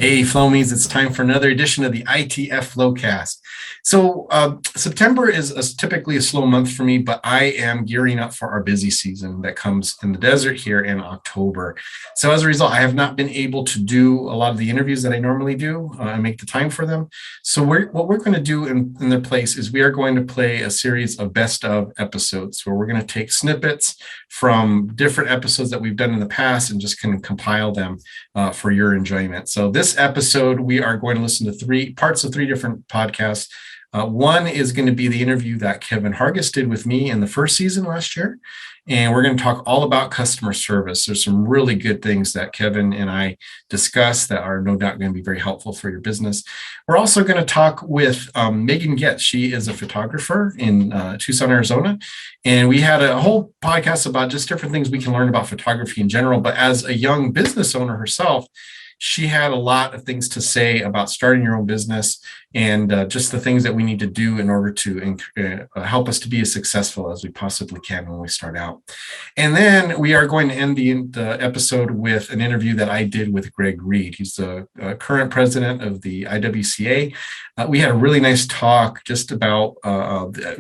Hey, Flowmies, it's time for another edition of the ITF Flowcast. So, September is typically a slow month for me, but I am gearing up for our busy season that comes in the desert here in October. So, as a result, I have not been able to do a lot of the interviews that I normally do. I make the time for them. So, what we're going to do in their place is we are going to play a series of best of episodes where we're going to take snippets from different episodes that we've done in the past and just kind of compile them for your enjoyment. So this episode, we are going to listen to three different podcasts. One is going to be the interview that Kevin Hargis did with me in the first season last year. And we're going to talk all about customer service. There's some really good things that Kevin and I discussed that are no doubt going to be very helpful for your business. We're also going to talk with Meagan Getz. She is a photographer in Tucson, Arizona. And we had a whole podcast about just different things we can learn about photography in general. But as a young business owner herself, she had a lot of things to say about starting your own business and just the things that we need to do in order to help us to be as successful as we possibly can when we start out. And then we are going to end the episode with an interview that I did with Greg Reid. He's the current president of the IWCA. We had a really nice talk just about the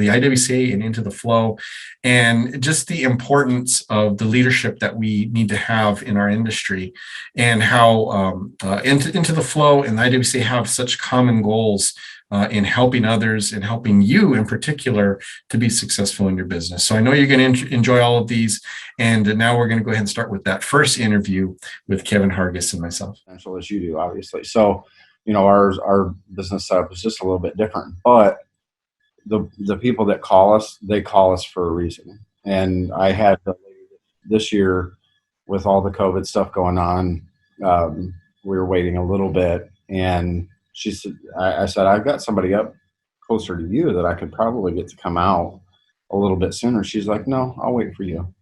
IWCA and into the flow, and just the importance of the leadership that we need to have in our industry, and how into the flow and the IWCA have such common goals in helping others and helping you in particular to be successful in your business. So I know you're going to enjoy all of these. And now we're going to go ahead and start with that first interview with Kevin Hargis and myself. As you do, obviously. So, our business setup is just a little bit different, but the people that call us, they call us for a reason. And I had this year with all the COVID stuff going on, we were waiting a little bit, and she said, I said, I've got somebody up closer to you that I could probably get to come out a little bit sooner. She's like, no, I'll wait for you.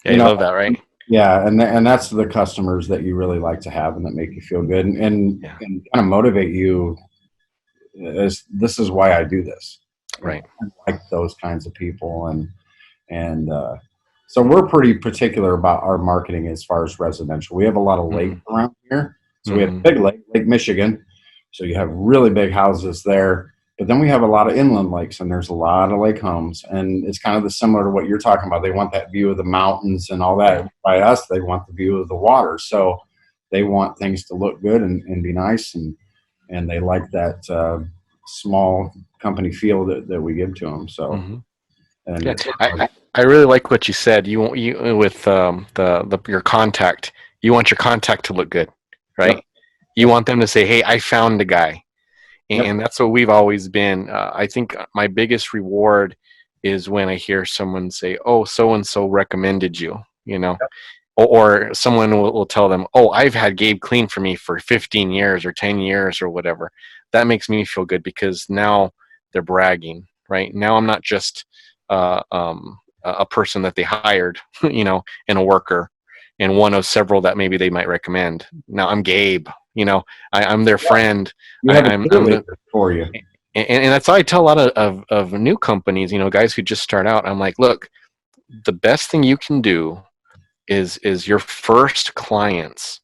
Yeah, you love that, right? Yeah, and that's the customers that you really like to have and that make you feel good and kind of motivate you. This is why I do this. Right. I like those kinds of people, and so we're pretty particular about our marketing as far as residential. We have a lot of lakes around here. So we have a big Lake Michigan. So you have really big houses there. But then we have a lot of inland lakes, and there's a lot of lake homes. And it's kind of similar to what you're talking about. They want that view of the mountains and all that. By us, they want the view of the water. So they want things to look good and be nice. And they like that small company feel that we give to them. So, and I really like what you said. You with your contact. You want your contact to look good, right? Yep. You want them to say, "Hey, I found a guy," and that's what we've always been. I think my biggest reward is when I hear someone say, "Oh, so and so recommended you," Yep. Or someone will tell them, "Oh, I've had Gabe clean for me for 15 years or 10 years or whatever." That makes me feel good because now they're bragging, right? Now I'm not just a person that they hired, and a worker, and one of several that maybe they might recommend. Now I'm Gabe, I'm their friend. I'm for you. And that's how I tell a lot of new companies, guys who just start out. I'm like, look, the best thing you can do is your first clients,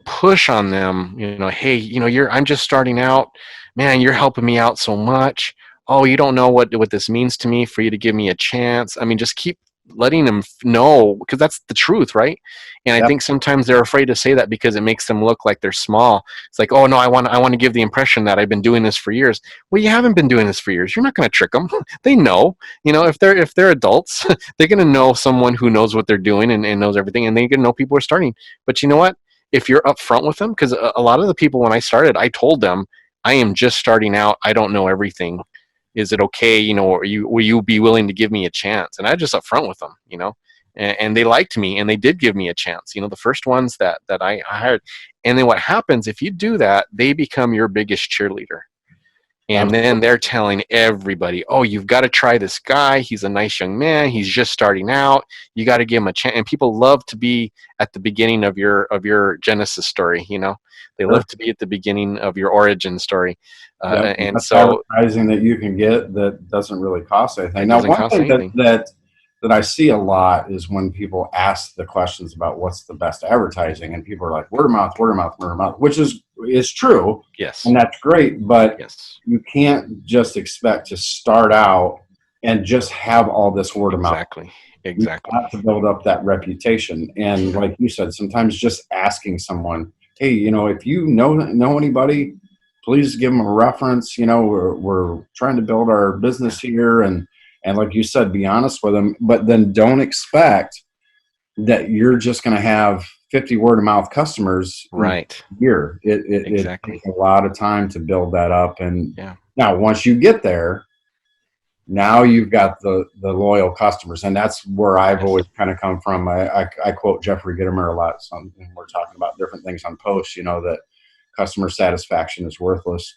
push on them, hey, I'm just starting out, man, you're helping me out so much. Oh, you don't know what this means to me for you to give me a chance. I mean, just keep letting them know, because that's the truth, right? And I think sometimes they're afraid to say that because it makes them look like they're small. It's like, oh no, I want to give the impression that I've been doing this for years. Well, you haven't been doing this for years. You're not going to trick them. They know, if they're adults, they're going to know someone who knows what they're doing and knows everything, and they're going to know people are starting. But you know what? If you're upfront with them, because a lot of the people when I started, I told them, I am just starting out. I don't know everything. Is it okay? Will you be willing to give me a chance? And I just upfront with them, and they liked me, and they did give me a chance. The first ones that I hired. And then what happens if you do that? They become your biggest cheerleader. And then they're telling everybody, oh, you've got to try this guy. He's a nice young man. He's just starting out. You got to give him a chance. And people love to be at the beginning of your Genesis story. They love to be at the beginning of your origin story. And so advertising that you can get that doesn't really cost anything. Now, one thing that that I see a lot is when people ask the questions about what's the best advertising, and people are like, word of mouth, word of mouth, word of mouth, which is true. Yes. And that's great, but Yes. you can't just expect to start out and just have all this word of mouth. Exactly. You have to build up that reputation. And like you said, sometimes just asking someone, hey, if you know anybody, please give them a reference. We're trying to build our business here. And like you said, be honest with them, but then don't expect that you're just going to have 50 word of mouth customers right a year. It exactly takes a lot of time to build that up. And yeah. now once you get there, now you've got the loyal customers. And that's where I've always kind of come from. I quote Jeffrey Gitomer a lot. So we're talking about different things on posts, that customer satisfaction is worthless.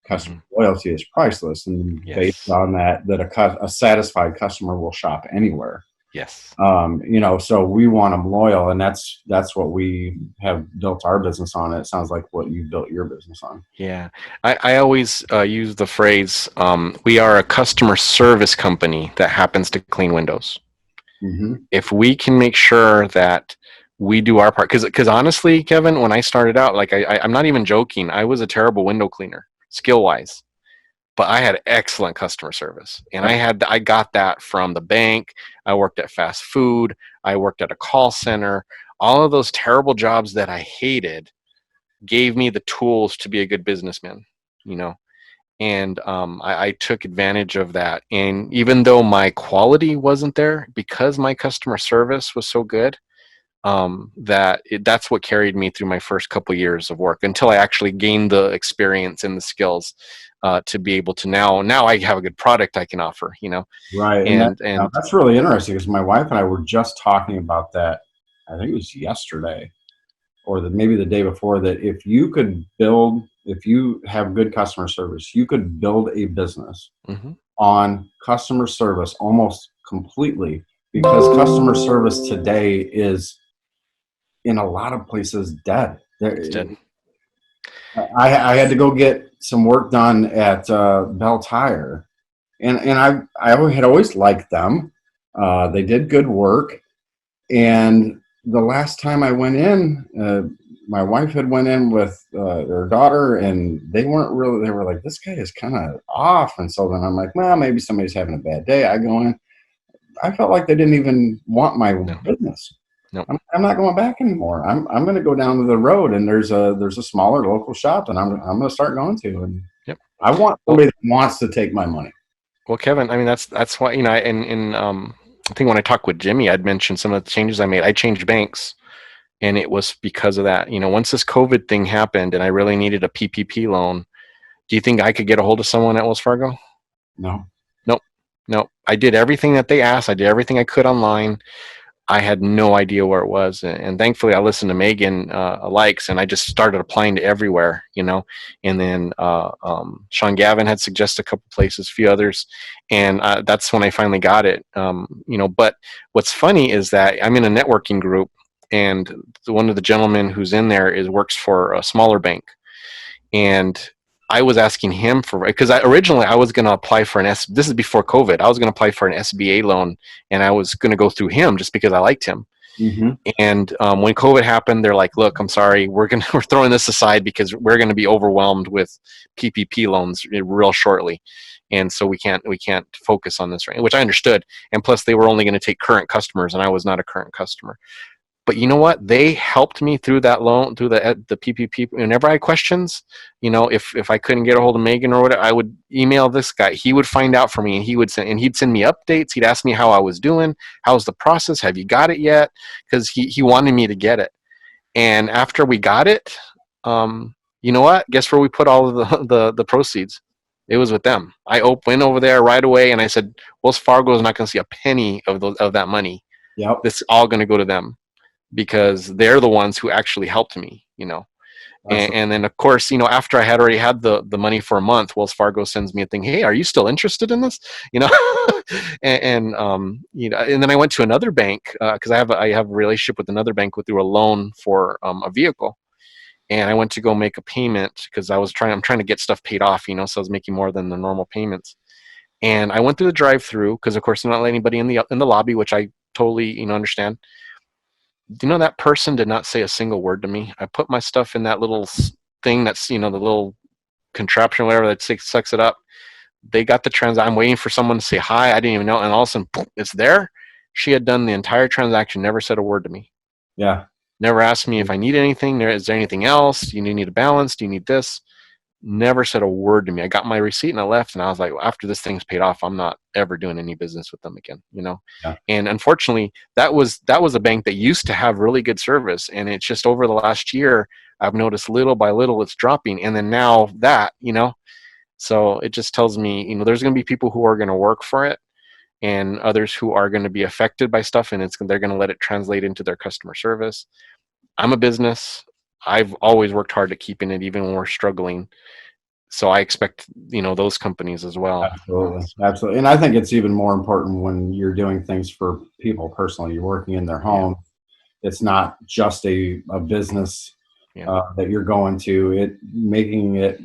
Customer loyalty is priceless. And based on that a satisfied customer will shop anywhere. Yes. So we want them loyal, and that's what we have built our business on. It sounds like what you built your business on. Yeah. I always use the phrase, we are a customer service company that happens to clean windows. Mm-hmm. If we can make sure that we do our part, because honestly, Kevin, when I started out, like I'm not even joking, I was a terrible window cleaner, skill-wise. But I had excellent customer service, and I got that from the bank. I worked at fast food. I worked at a call center. All of those terrible jobs that I hated gave me the tools to be a good businessman, and I took advantage of that. And even though my quality wasn't there, because my customer service was so good, that's what carried me through my first couple of years of work until I actually gained the experience and the skills to be able to now I have a good product I can offer, Right. And that's really interesting, because my wife and I were just talking about that. I think it was yesterday or maybe the day before, that if you have good customer service, you could build a business on customer service almost completely, because customer service today is in a lot of places dead. It's dead. I had to go get some work done at Bell Tire, and I had always liked them. They did good work, and the last time I went in, my wife had went in with their daughter, and they were like, this guy is kind of off. And so then I'm like, well, maybe somebody's having a bad day. I go in. I felt like they didn't even want my business. No. I'm not going back anymore. I'm going to go down to the road, and there's a smaller local shop that I'm going to start going to. And I want somebody that wants to take my money. Well, Kevin, I mean, that's why, I think when I talked with Jimmy, I'd mentioned some of the changes I made. I changed banks, and it was because of that. Once this COVID thing happened and I really needed a PPP loan, do you think I could get a hold of someone at Wells Fargo? No. I did everything that they asked. I did everything I could online. I had no idea where it was. And thankfully I listened to Meagan likes, and I just started applying to everywhere, and then Sean Gavin had suggested a couple places, a few others. And that's when I finally got it. But what's funny is that I'm in a networking group, and one of the gentlemen who's in there works for a smaller bank. And I was asking him because originally I was going to apply for this is before COVID. I was going to apply for an SBA loan, and I was going to go through him just because I liked him. Mm-hmm. And when COVID happened, they're like, look, I'm sorry, we're throwing this aside because we're going to be overwhelmed with PPP loans real shortly. And so we can't focus on this, right? Which I understood. And plus they were only going to take current customers, and I was not a current customer. But you know what? They helped me through that loan, through the PPP. Whenever I had questions, if I couldn't get a hold of Meagan or whatever, I would email this guy. He would find out for me, and he'd send me updates. He'd ask me how I was doing. How's the process? Have you got it yet? Because he wanted me to get it. And after we got it, you know what? Guess where we put all of the proceeds? It was with them. I went over there right away, and I said, Wells Fargo is not going to see a penny of that money. Yep. This is all going to go to them, because they're the ones who actually helped me, and then of course, after I had already had the money for a month, Wells Fargo sends me a thing. Hey, are you still interested in this? And then I went to another bank, cause I have a relationship with another bank through a loan for a vehicle. And I went to go make a payment because I'm trying to get stuff paid off, so I was making more than the normal payments. And I went through the drive-through because, of course, they're not letting anybody in the lobby, which I totally understand. That person did not say a single word to me. I put my stuff in that little thing that's the little contraption, whatever that sucks it up. They got the transaction. I'm waiting for someone to say hi. I didn't even know, and all of a sudden, boom, it's there. She had done the entire transaction, never said a word to me. Yeah. Never asked me if I need anything. Is there anything else? Do you need a balance? Do you need this? Never said a word to me. I got my receipt and I left, and I was like, well, after this thing's paid off, I'm not ever doing any business with them again. Yeah. And unfortunately, that was a bank that used to have really good service, and it's just over the last year, I've noticed little by little it's dropping, and then now that, so it just tells me, there's going to be people who are going to work for it, and others who are going to be affected by stuff, and they're going to let it translate into their customer service. I'm a business. I've always worked hard at keeping it, even when we're struggling. So I expect, those companies as well. Absolutely. And I think it's even more important when you're doing things for people personally. You're working in their home. Yeah. It's not just a business that you're going to. Making it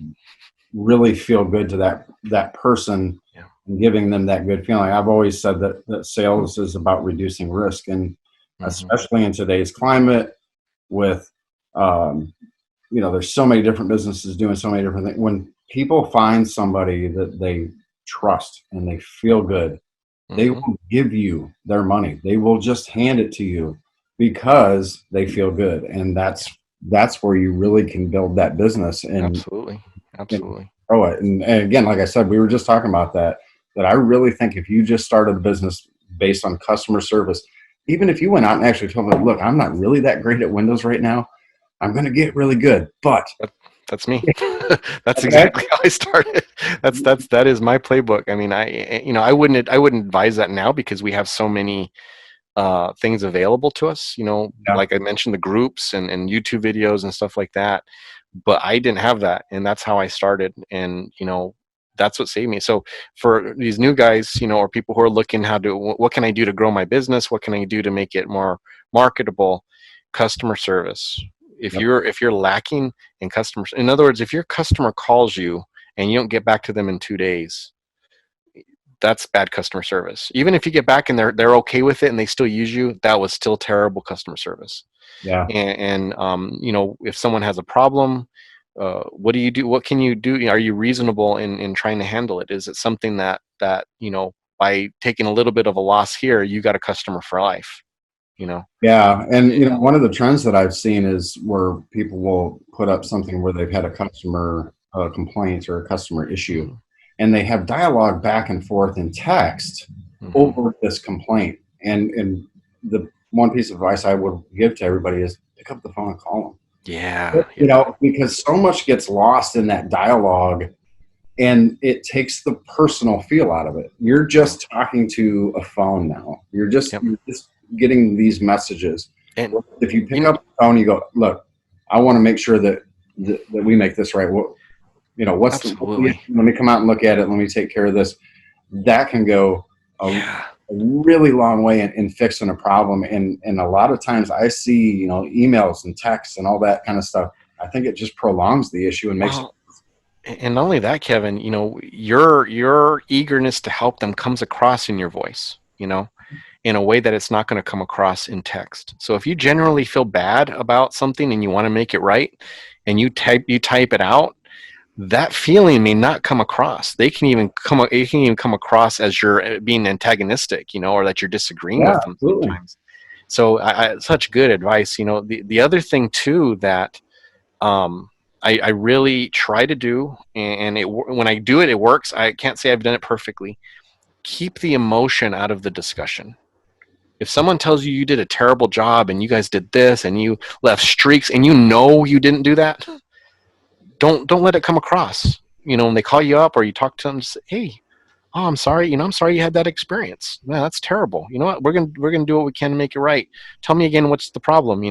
really feel good to that person and giving them that good feeling. I've always said that sales is about reducing risk, and especially in today's climate with there's so many different businesses doing so many different things. When people find somebody that they trust and they feel good, they will give you their money. They will just hand it to you because they feel good, and that's where you really can build that business. And absolutely. And grow it. And again, like I said, we were just talking about that I really think if you just started a business based on customer service, even if you went out and actually told them, look, I'm not really that great at Windows right now, I'm going to get really good, but that's me. That's exactly how I started. That is my playbook. I mean, I wouldn't advise that now because we have so many things available to us, like I mentioned, the groups and YouTube videos and stuff like that. But I didn't have that, and that's how I started. And that's what saved me. So for these new guys, or people who are looking what can I do to grow my business? What can I do to make it more marketable? Customer service. If you're lacking in customers, in other words, if your customer calls you and you don't get back to them in 2 days, that's bad customer service. Even if you get back and they're okay with it and they still use you, that was still terrible customer service. Yeah. And if someone has a problem, what do you do? What can you do? Are you reasonable in trying to handle it? Is it something that by taking a little bit of a loss here, you got a customer for life? Yeah. And one of the trends that I've seen is where people will put up something where they've had a customer complaint or a customer issue, and they have dialogue back and forth in text over this complaint. And the one piece of advice I would give to everybody is pick up the phone and call them. Yeah. Because so much gets lost in that dialogue, and it takes the personal feel out of it. You're just talking to a phone now. You're just getting these messages. And if you pick up the phone, you go, look, I want to make sure that we make this right. What's let me come out and look at it. Let me take care of this. That can go a really long way in fixing a problem. And a lot of times I see, emails and texts and all that kind of stuff. I think it just prolongs the issue and makes it. And not only that, Kevin, your eagerness to help them comes across in your voice, in a way that it's not going to come across in text. So if you generally feel bad about something and you want to make it right, and you type it out, that feeling may not come across. It can even come across as you're being antagonistic, or that you're disagreeing with them sometimes. So such good advice. The other thing too that I really try to do, and when I do it, it works. I can't say I've done it perfectly. Keep the emotion out of the discussion. If someone tells you did a terrible job and you guys did this and you left streaks and you didn't do that, don't let it come across. When they call you up or you talk to them, say, hey, I'm sorry. I'm sorry you had that experience. Man, that's terrible. You know what? We're gonna do what we can to make it right. Tell me again, what's the problem?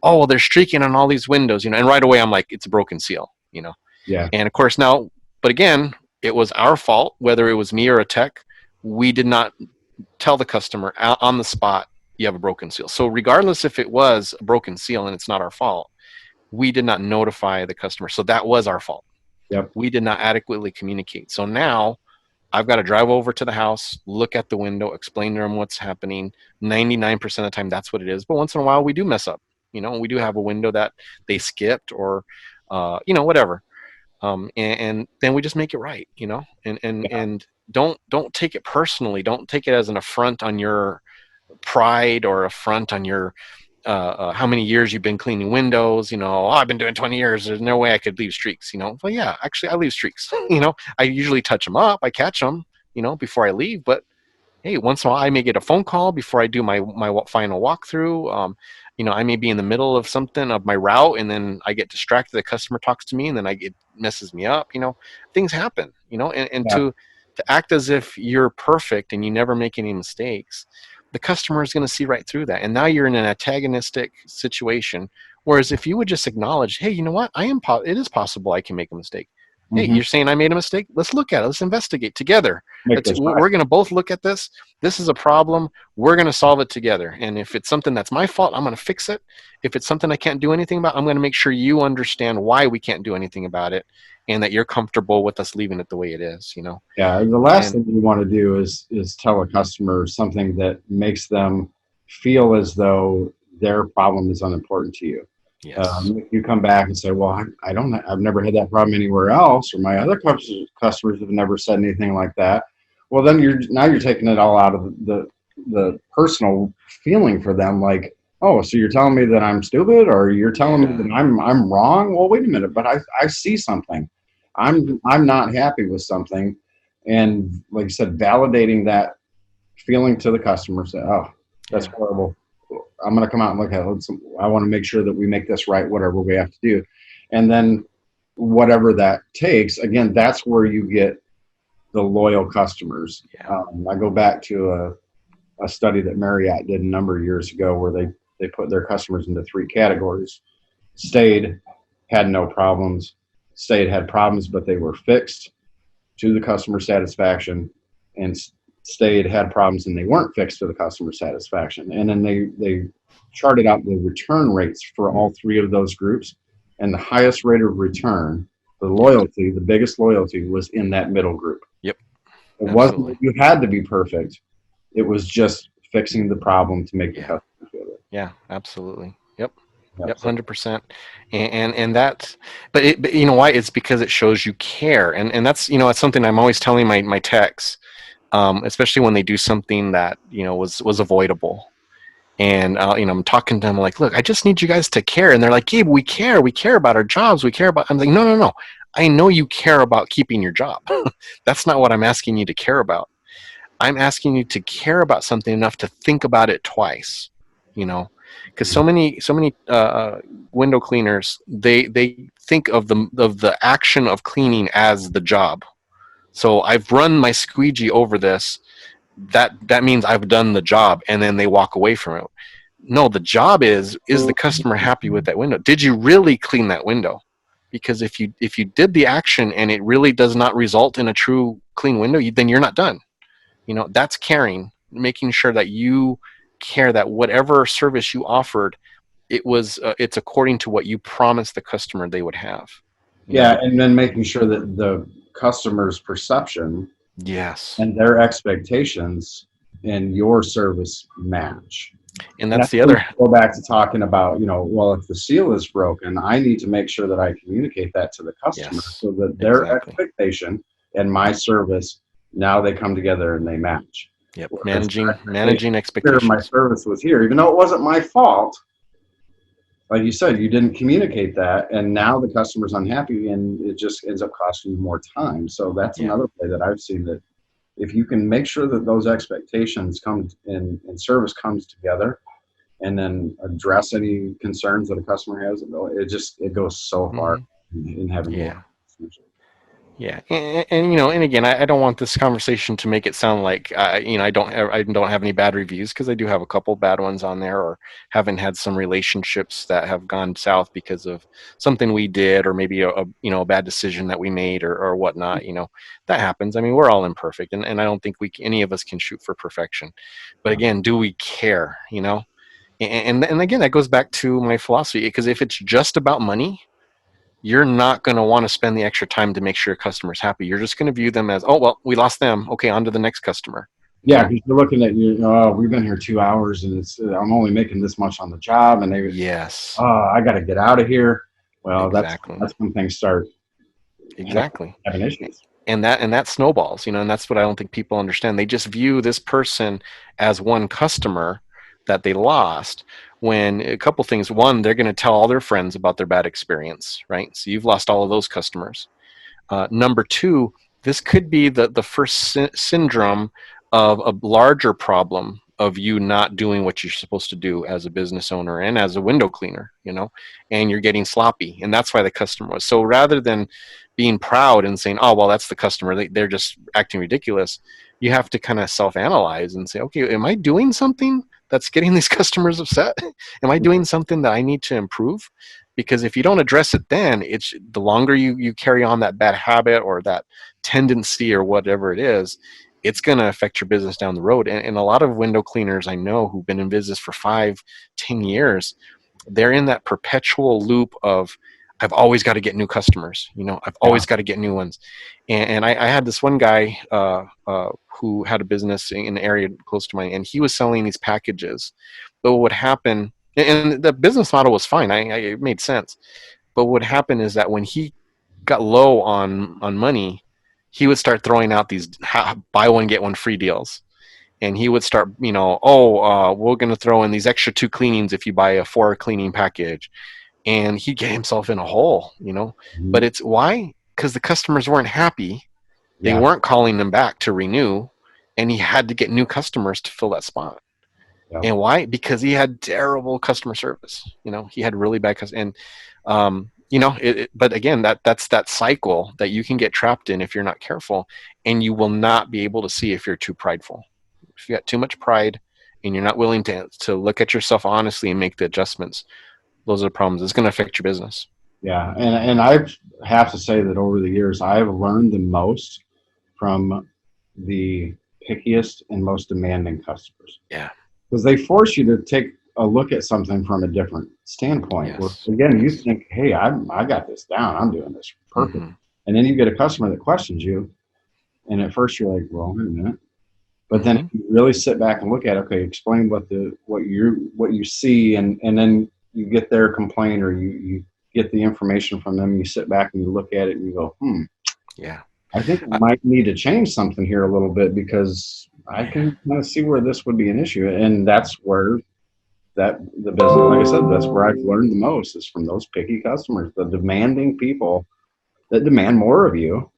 Oh, well, they're streaking on all these windows. And right away I'm like, it's a broken seal. Yeah. And of course now, but again, it was our fault, whether it was me or a tech. We did not tell the customer on the spot, you have a broken seal. So regardless if it was a broken seal and it's not our fault, we did not notify the customer. So that was our fault. Yep. We did not adequately communicate. So now I've got to drive over to the house, look at the window, explain to them what's happening. 99% of the time, that's what it is. But once in a while, we do mess up. We do have a window that they skipped or, whatever. And then we just make it right, and don't take it personally. Don't take it as an affront on your pride or affront on your how many years you've been cleaning windows. I've been doing 20 years. There's no way I could leave streaks. Well, yeah, actually, I leave streaks. I usually touch them up. I catch them, before I leave. But hey, once in a while, I may get a phone call before I do my final walkthrough. I may be in the middle of something of my route, and then I get distracted. The customer talks to me, and then it messes me up. Things happen. And Yeah. to act as if you're perfect and you never make any mistakes, the customer is going to see right through that. And now you're in an antagonistic situation. Whereas if you would just acknowledge, hey, you know what? It is possible I can make a mistake. Hey, Mhm. you're saying I made a mistake? Let's look at it. Let's investigate together. Make this right. We're going to both look at this. This is a problem. We're going to solve it together. And if it's something that's my fault, I'm going to fix it. If it's something I can't do anything about, I'm going to make sure you understand why we can't do anything about it, and that you're comfortable with us leaving it the way it is. Yeah, the last And thing you want to do is tell a customer something that makes them feel as though their problem is unimportant to you. yes, If you come back and say, "Well, I've never had that problem anywhere else, or my other customers have never said anything like that." Well, then you're taking it all out of the personal feeling for them. Like, oh, so you're telling me that I'm stupid, or you're telling me that I'm wrong? Well, wait a minute, but I see something. I'm not happy with something, and like you said, validating that feeling to the customer. Say, oh, that's horrible. I'm going to come out and look at it. I want to make sure that we make this right, whatever we have to do. And then whatever that takes, again, that's where you get the loyal customers. Yeah. I go back to a study that Marriott did a number of years ago where they put their customers into 3 categories. Stayed, had no problems. Stayed, had problems, but they were fixed to the customer satisfaction, and stayed, had problems, and they weren't fixed to the customer satisfaction. And then they charted out the return rates for all 3 of those groups, and the highest rate of return, the loyalty, the biggest loyalty, was in that middle group. Yep. It wasn't that you had to be perfect. It was just fixing the problem to make the customer feel it. Yeah, absolutely. Yep. Yep. 100%. And that, but you know why? It's because it shows you care. And that's, it's something I'm always telling my techs, especially when they do something that, was avoidable. And, I'm talking to them like, look, I just need you guys to care. And they're like, Gabe, we care about our jobs. I'm like, no. I know you care about keeping your job. That's not what I'm asking you to care about. I'm asking you to care about something enough to think about it twice, because so many window cleaners, they think of the action of cleaning as the job. So I've run my squeegee over this. That means I've done the job, and then they walk away from it. No, the job is the customer happy with that window? Did you really clean that window? Because if you did the action and it really does not result in a true clean window, then you're not done. That's caring, making sure that you care that whatever service you offered, it's according to what you promised the customer they would have. Yeah, and then making sure that the customer's perception, yes, and their expectations and your service match. And that's the other. Go back to talking about, well, if the seal is broken, I need to make sure that I communicate that to the customer, so that their expectation and my service, now they come together and they match. Yep. Managing expectations. My service was here, even though it wasn't my fault. Like you said, you didn't communicate that, and now the customer's unhappy, and it just ends up costing you more time. So that's another way that I've seen that if you can make sure that those expectations come in and service comes together, and then address any concerns that a customer has, it goes so far in having Yeah, and again, I don't want this conversation to make it sound like I don't have any bad reviews, because I do have a couple bad ones on there, or haven't had some relationships that have gone south because of something we did, or maybe a bad decision that we made, or whatnot. That happens. I mean, we're all imperfect, and I don't think any of us can shoot for perfection. But again, do we care? And again, that goes back to my philosophy, because if it's just about money, you're not going to want to spend the extra time to make sure your customer's happy. You're just going to view them as, oh, well, we lost them. Okay, on to the next customer. Yeah, because you're looking at, oh, we've been here 2 hours and I'm only making this much on the job, and Yes. I got to get out of here. Well, exactly. that's when things start having issues. And that snowballs, and that's what I don't think people understand. They just view this person as one customer that they lost, when a couple things. One, they're going to tell all their friends about their bad experience, right? So you've lost all of those customers. Number two, this could be the first syndrome of a larger problem of you not doing what you're supposed to do as a business owner and as a window cleaner, and you're getting sloppy. And that's why the customer was. So rather than being proud and saying, oh, well, that's the customer, they're just acting ridiculous, you have to kind of self-analyze and say, okay, am I doing something that's getting these customers upset? Am I doing something that I need to improve? Because if you don't address it, then it's the longer you carry on that bad habit or that tendency or whatever it is, it's going to affect your business down the road. And a lot of window cleaners I know who've been in business for 5-10 years, they're in that perpetual loop of, I've always got to get new customers. I've always got to get new ones. And I had this one guy who had a business in an area close to mine, and he was selling these packages. But what would happen, and the business model was fine, it made sense. But what would happen is that when he got low on money, he would start throwing out these buy one, get one free deals. And he would start, we're going to throw in these extra 2 cleanings if you buy a 4 cleaning package. And he get himself in a hole, Mm-hmm. But it's why? Because the customers weren't happy. They weren't calling them back to renew, and he had to get new customers to fill that spot. Yeah. And why? Because he had terrible customer service. He had really bad customers. And, but again, that's that cycle that you can get trapped in if you're not careful, and you will not be able to see if you're too prideful. If you got too much pride and you're not willing to look at yourself honestly and make the adjustments, those are the problems. It's going to affect your business. Yeah. And I have to say that over the years, I've learned the most from the pickiest and most demanding customers. Yeah. Because they force you to take a look at something from a different standpoint. Yes. Where, again, you think, hey, I got this down. I'm doing this perfect. Mm-hmm. And then you get a customer that questions you. And at first you're like, well, wait a minute. But then if you really sit back and look at, okay, explain what you see, and then you get their complaint, or you get the information from them, you sit back and you look at it and you go, yeah, I think I might need to change something here a little bit, because I can kind of see where this would be an issue. And that's where the business, like I said, that's where I've learned the most, is from those picky customers, the demanding people that demand more of you.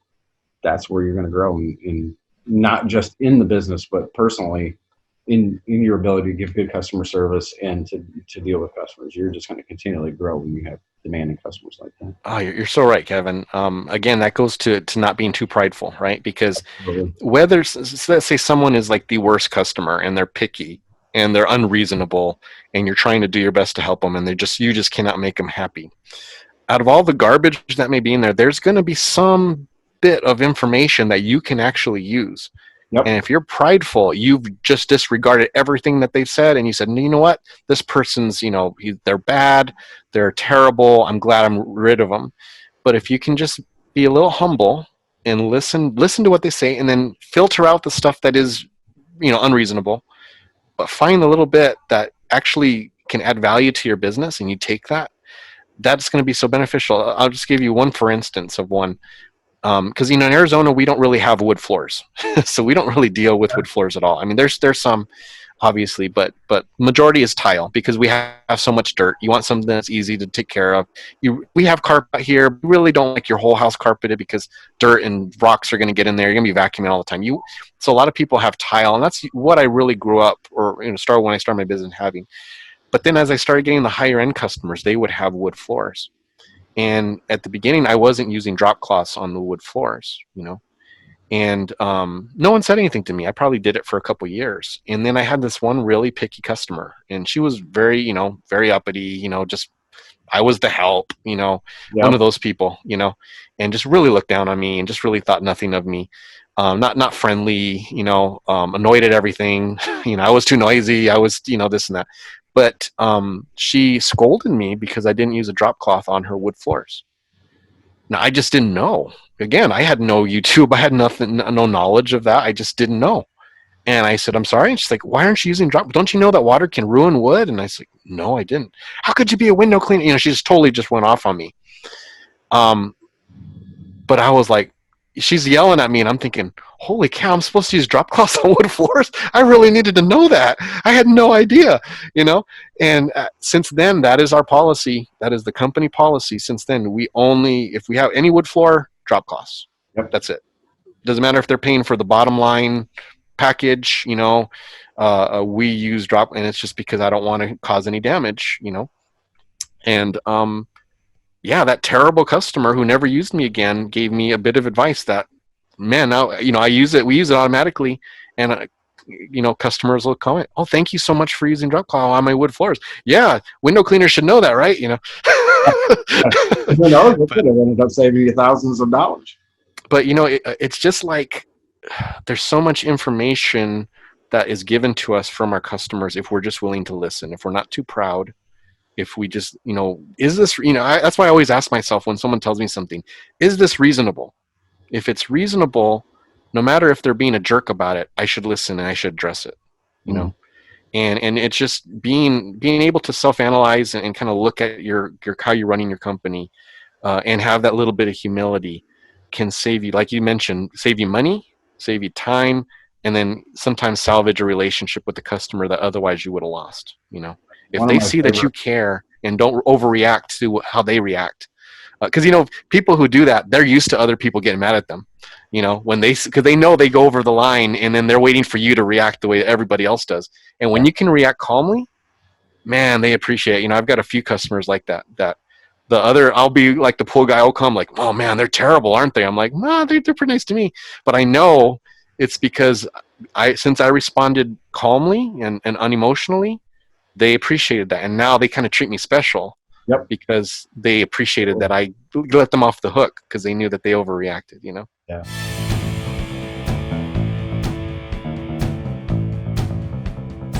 That's where you're going to grow, in not just in the business, but personally in your ability to give good customer service and to deal with customers. You're just going to continually grow when you have demanding customers like that. Oh, you're so right, Kevin. Again, that goes to not being too prideful, right? Because whether, let's say someone is like the worst customer and they're picky and they're unreasonable, and you're trying to do your best to help them, and you just cannot make them happy. Out of all the garbage that may be in there, there's going to be some bit of information that you can actually use. Yep. And if you're prideful, you've just disregarded everything that they've said, and you said, you know what, this person's, they're bad, they're terrible, I'm glad I'm rid of them. But if you can just be a little humble and listen to what they say, and then filter out the stuff that is, unreasonable, but find the little bit that actually can add value to your business, and you take that's going to be so beneficial. I'll just give you one for instance of one. Because in Arizona we don't really have wood floors, so we don't really deal with wood floors at all. I mean, there's some, obviously, but majority is tile, because we have so much dirt. You want something that's easy to take care of. We have carpet here. We really don't like your whole house carpeted, because dirt and rocks are going to get in there. You're going to be vacuuming all the time. So a lot of people have tile, and that's what I really grew up, or started when I started my business having. But then as I started getting the higher end customers, they would have wood floors. And at the beginning, I wasn't using drop cloths on the wood floors, and no one said anything to me. I probably did it for a couple of years. And then I had this one really picky customer, and she was very, very uppity, just, I was the help, one of those people, and just really looked down on me and just really thought nothing of me. Not friendly, annoyed at everything. I was too noisy. I was, this and that. But she scolded me because I didn't use a drop cloth on her wood floors. Now, I just didn't know. Again, I had no YouTube. I had nothing, no knowledge of that. I just didn't know. And I said, I'm sorry. And she's like, why aren't you using drop? Don't you know that water can ruin wood? And I said, no, I didn't. How could you be a window cleaner? You know, she just totally just went off on me. But I was like, she's yelling at me, and I'm thinking, holy cow, I'm supposed to use drop cloths on wood floors? I really needed to know that. I had no idea, you know? And since then, that is our policy. That is the company policy. Since then, we only, if we have any wood floor, drop cloths. Yep. That's it. Doesn't matter if they're paying for the bottom line package, you know, we use drop, and it's just because I don't want to cause any damage, you know? And, yeah, that terrible customer who never used me again gave me a bit of advice that, man, now, you know, we use it automatically, and, you know, customers will comment, oh, thank you so much for using drop cloth on my wood floors. Yeah, window cleaners should know that, right? You know? Who knows? It could have ended up saving you thousands of dollars. But, you know, it's just like there's so much information that is given to us from our customers if we're just willing to listen, if we're not too proud. If we just, you know, is this, you know, that's why I always ask myself when someone tells me something, is this reasonable? If it's reasonable, no matter if they're being a jerk about it, I should listen and I should address it, you know? And it's just being able to self-analyze and kind of look at your how you're running your company, and have that little bit of humility can save you, like you mentioned, save you money, save you time, and then sometimes salvage a relationship with the customer that otherwise you would have lost, you know? If they see that you care and don't overreact to how they react. Because, you know, people who do that, they're used to other people getting mad at them, you know, because they know they go over the line, and then they're waiting for you to react the way everybody else does. And when you can react calmly, man, they appreciate it. You know, I've got a few customers like that I'll be like the poor guy, I'll come like, oh man, they're terrible, aren't they? I'm like, no, they're pretty nice to me. But I know it's because since I responded calmly and unemotionally, they appreciated that, and now they kind of treat me special. Yep. Because they appreciated that I let them off the hook because they knew that they overreacted, you know? Yeah.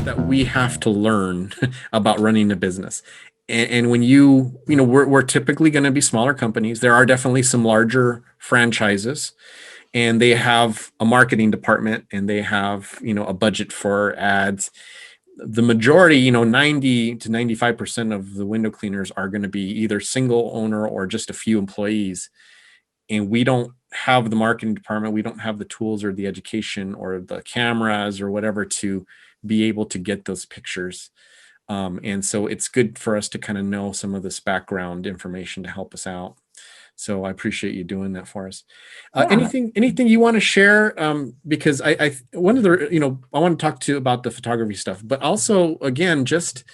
That we have to learn about running a business. And when you know, we're typically going to be smaller companies. There are definitely some larger franchises, and they have a marketing department, and they have, you know, a budget for ads. The majority, you know, 90 to 95% of the window cleaners are going to be either single owner or just a few employees. And we don't have the marketing department. We don't have the tools or the education or the cameras or whatever to be able to get those pictures. And so it's good for us to kind of know some of this background information to help us out. So I appreciate you doing that for us. Anything you want to share? Because I one of the, you know, I want to talk to you about the photography stuff, but also again, just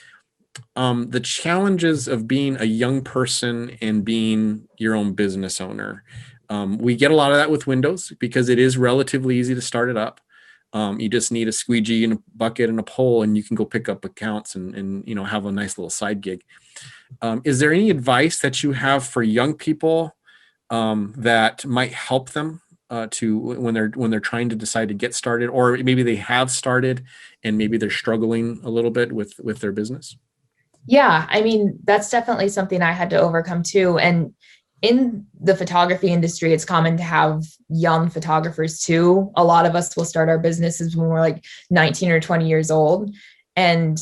the challenges of being a young person and being your own business owner. We get a lot of that with windows because it is relatively easy to start it up. You just need a squeegee and a bucket and a pole, and you can go pick up accounts and you know, have a nice little side gig. Is there any advice that you have for young people that might help them to when they're trying to decide to get started, or maybe they have started and maybe they're struggling a little bit with their business? Yeah, I mean, that's definitely something I had to overcome too. And in the photography industry, it's common to have young photographers too. A lot of us will start our businesses when we're like 19 or 20 years old. And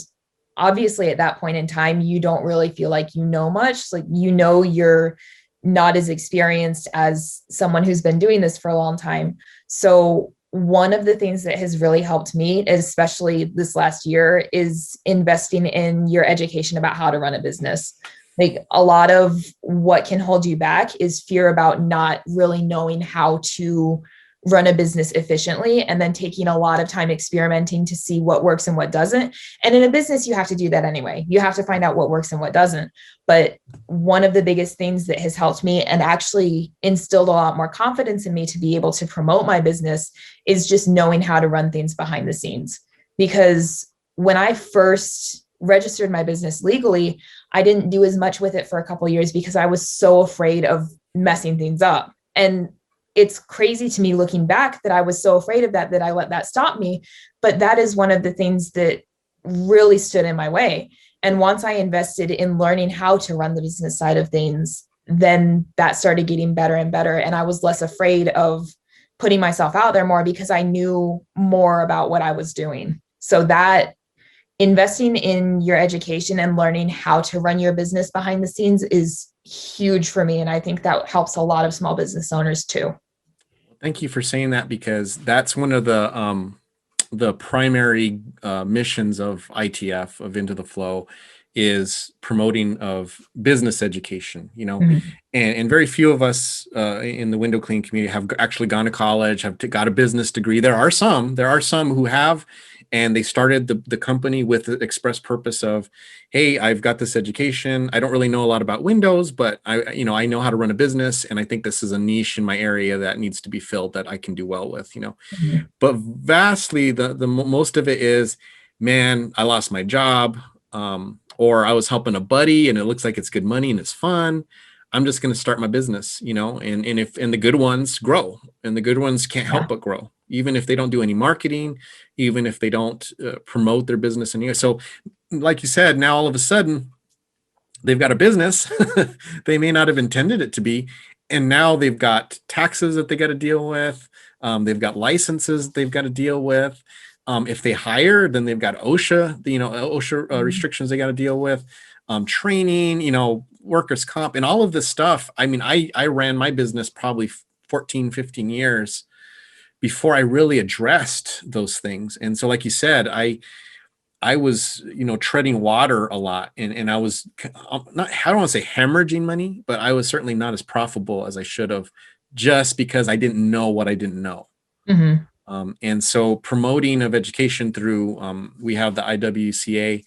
obviously at that point in time, you don't really feel like you know much. Like, you know, you're not as experienced as someone who's been doing this for a long time. So one of the things that has really helped me, especially this last year, is investing in your education about how to run a business. Like, a lot of what can hold you back is fear about not really knowing how to run a business efficiently, and then taking a lot of time experimenting to see what works and what doesn't. And in a business, you have to do that anyway. You have to find out what works and what doesn't. But one of the biggest things that has helped me and actually instilled a lot more confidence in me to be able to promote my business is just knowing how to run things behind the scenes. Because when I first registered my business legally, I didn't do as much with it for a couple of years because I was so afraid of messing things up. And it's crazy to me looking back that I was so afraid of that I let that stop me. But that is one of the things that really stood in my way. And once I invested in learning how to run the business side of things, then that started getting better and better. And I was less afraid of putting myself out there more because I knew more about what I was doing. So that investing in your education and learning how to run your business behind the scenes is huge for me. And I think that helps a lot of small business owners too. Thank you for saying that, because that's one of the primary missions of ITF, of Into the Flow, is promoting of business education, and very few of us in the window cleaning community have actually gone to college, have got a business degree. There are some who have, and they started the company with the express purpose of, hey, I've got this education. I don't really know a lot about windows, but I know how to run a business, and I think this is a niche in my area that needs to be filled, that I can do well with, But vastly, the most of it is, man, I lost my job, or I was helping a buddy and it looks like it's good money and it's fun. I'm just going to start my business, and the good ones grow, and the good ones can't help but grow, even if they don't do any marketing, even if they don't promote their business. And so, like you said, now all of a sudden they've got a business. They may not have intended it to be. And now they've got taxes that they got to deal with. They've got licenses they've got to deal with. If they hire, then they've got OSHA restrictions they got to deal with, training, workers' comp, and all of this stuff. I mean, I ran my business probably 14, 15 years before I really addressed those things. And so, like you said, I was, treading water a lot, and I was not, I don't want to say hemorrhaging money, but I was certainly not as profitable as I should have, just because I didn't know what I didn't know. Mm-hmm. And so promoting of education through, we have the IWCA,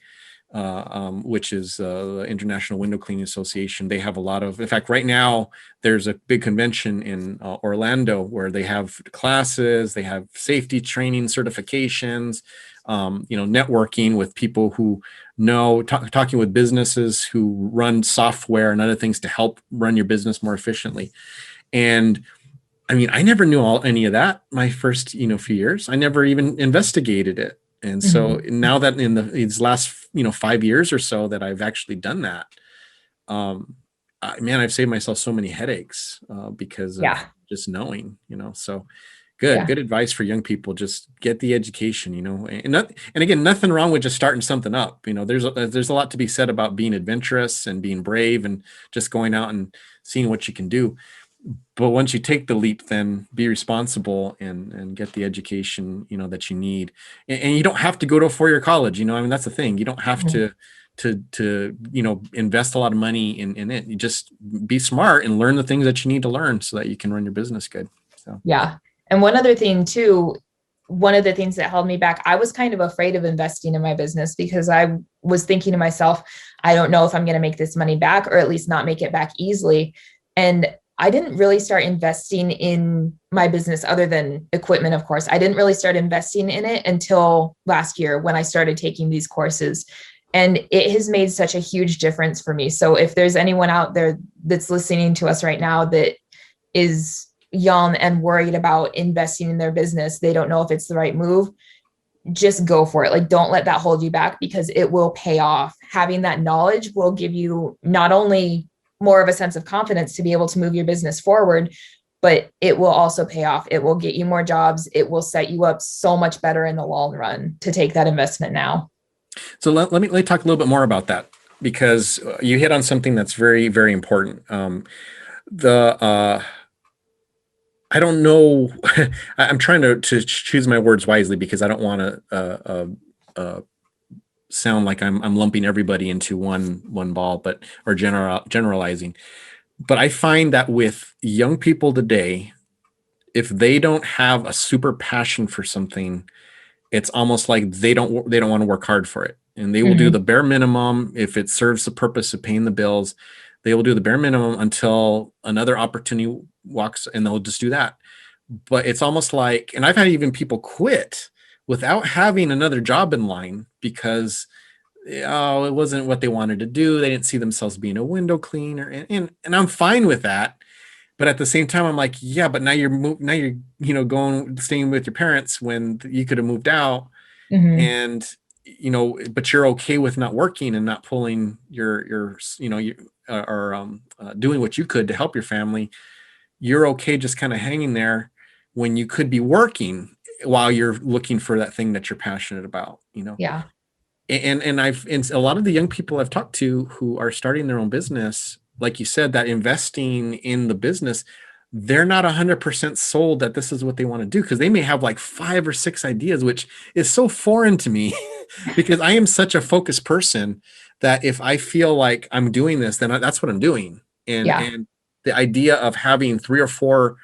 which is the International Window Cleaning Association. They have a lot of, in fact, right now there's a big convention in Orlando where they have classes, they have safety training certifications, networking with people who know, talking with businesses who run software and other things to help run your business more efficiently. And I mean, I never knew any of that my first, few years. I never even investigated it. And so now that in these last, 5 years or so that I've actually done that, I've saved myself so many headaches because of just knowing, so good advice for young people. Just get the education, and again, nothing wrong with just starting something up. There's a lot to be said about being adventurous and being brave and just going out and seeing what you can do. But once you take the leap, then be responsible and get the education, that you need. And you don't have to go to a 4-year college. That's the thing. You don't have to invest a lot of money in it. You just be smart and learn the things that you need to learn so that you can run your business good. So yeah. And one other thing too, one of the things that held me back, I was kind of afraid of investing in my business because I was thinking to myself, I don't know if I'm going to make this money back, or at least not make it back easily. And I didn't really start investing in my business other than equipment, of course. I didn't really start investing in it until last year when I started taking these courses. And it has made such a huge difference for me. So if there's anyone out there that's listening to us right now that is young and worried about investing in their business, they don't know if it's the right move, just go for it. Like, don't let that hold you back, because it will pay off. Having that knowledge will give you not only more of a sense of confidence to be able to move your business forward, but it will also pay off. It will get you more jobs. It will set you up so much better in the long run to take that investment now. So let me talk a little bit more about that, because you hit on something that's very, very important. I don't know. I'm trying to choose my words wisely, because I don't want to sound like I'm lumping everybody into one ball, or generalizing. But I find that with young people today, if they don't have a super passion for something, it's almost like they don't want to work hard for it, and they will do the bare minimum. If it serves the purpose of paying the bills, they will do the bare minimum until another opportunity walks, and they'll just do that. But it's almost like, and I've had even people quit without having another job in line because it wasn't what they wanted to do. They didn't see themselves being a window cleaner, and I'm fine with that. But at the same time, I'm like, yeah, but now you're going, staying with your parents when you could have moved out. And but you're okay with not working and not pulling your doing what you could to help your family. You're okay just kind of hanging there when you could be working while you're looking for that thing that you're passionate about, Yeah. And a lot of the young people I've talked to who are starting their own business, like you said, that investing in the business, they're not 100% sold that this is what they want to do, because they may have like 5 or 6 ideas, which is so foreign to me because I am such a focused person that if I feel like I'm doing this, then that's what I'm doing. And the idea of having 3 or 4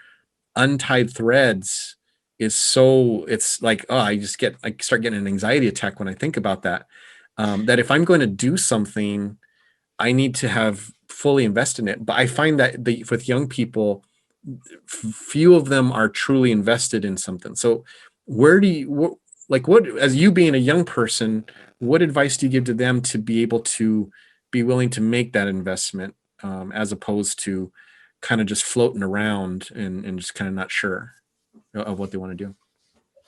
untied threads it's like, oh, I start getting an anxiety attack when I think about that. That if I'm going to do something, I need to have fully invested in it. But I find that with young people, few of them are truly invested in something. So what, as you being a young person, what advice do you give to them to be able to be willing to make that investment, as opposed to kind of just floating around and just kind of not sure of what they want to do?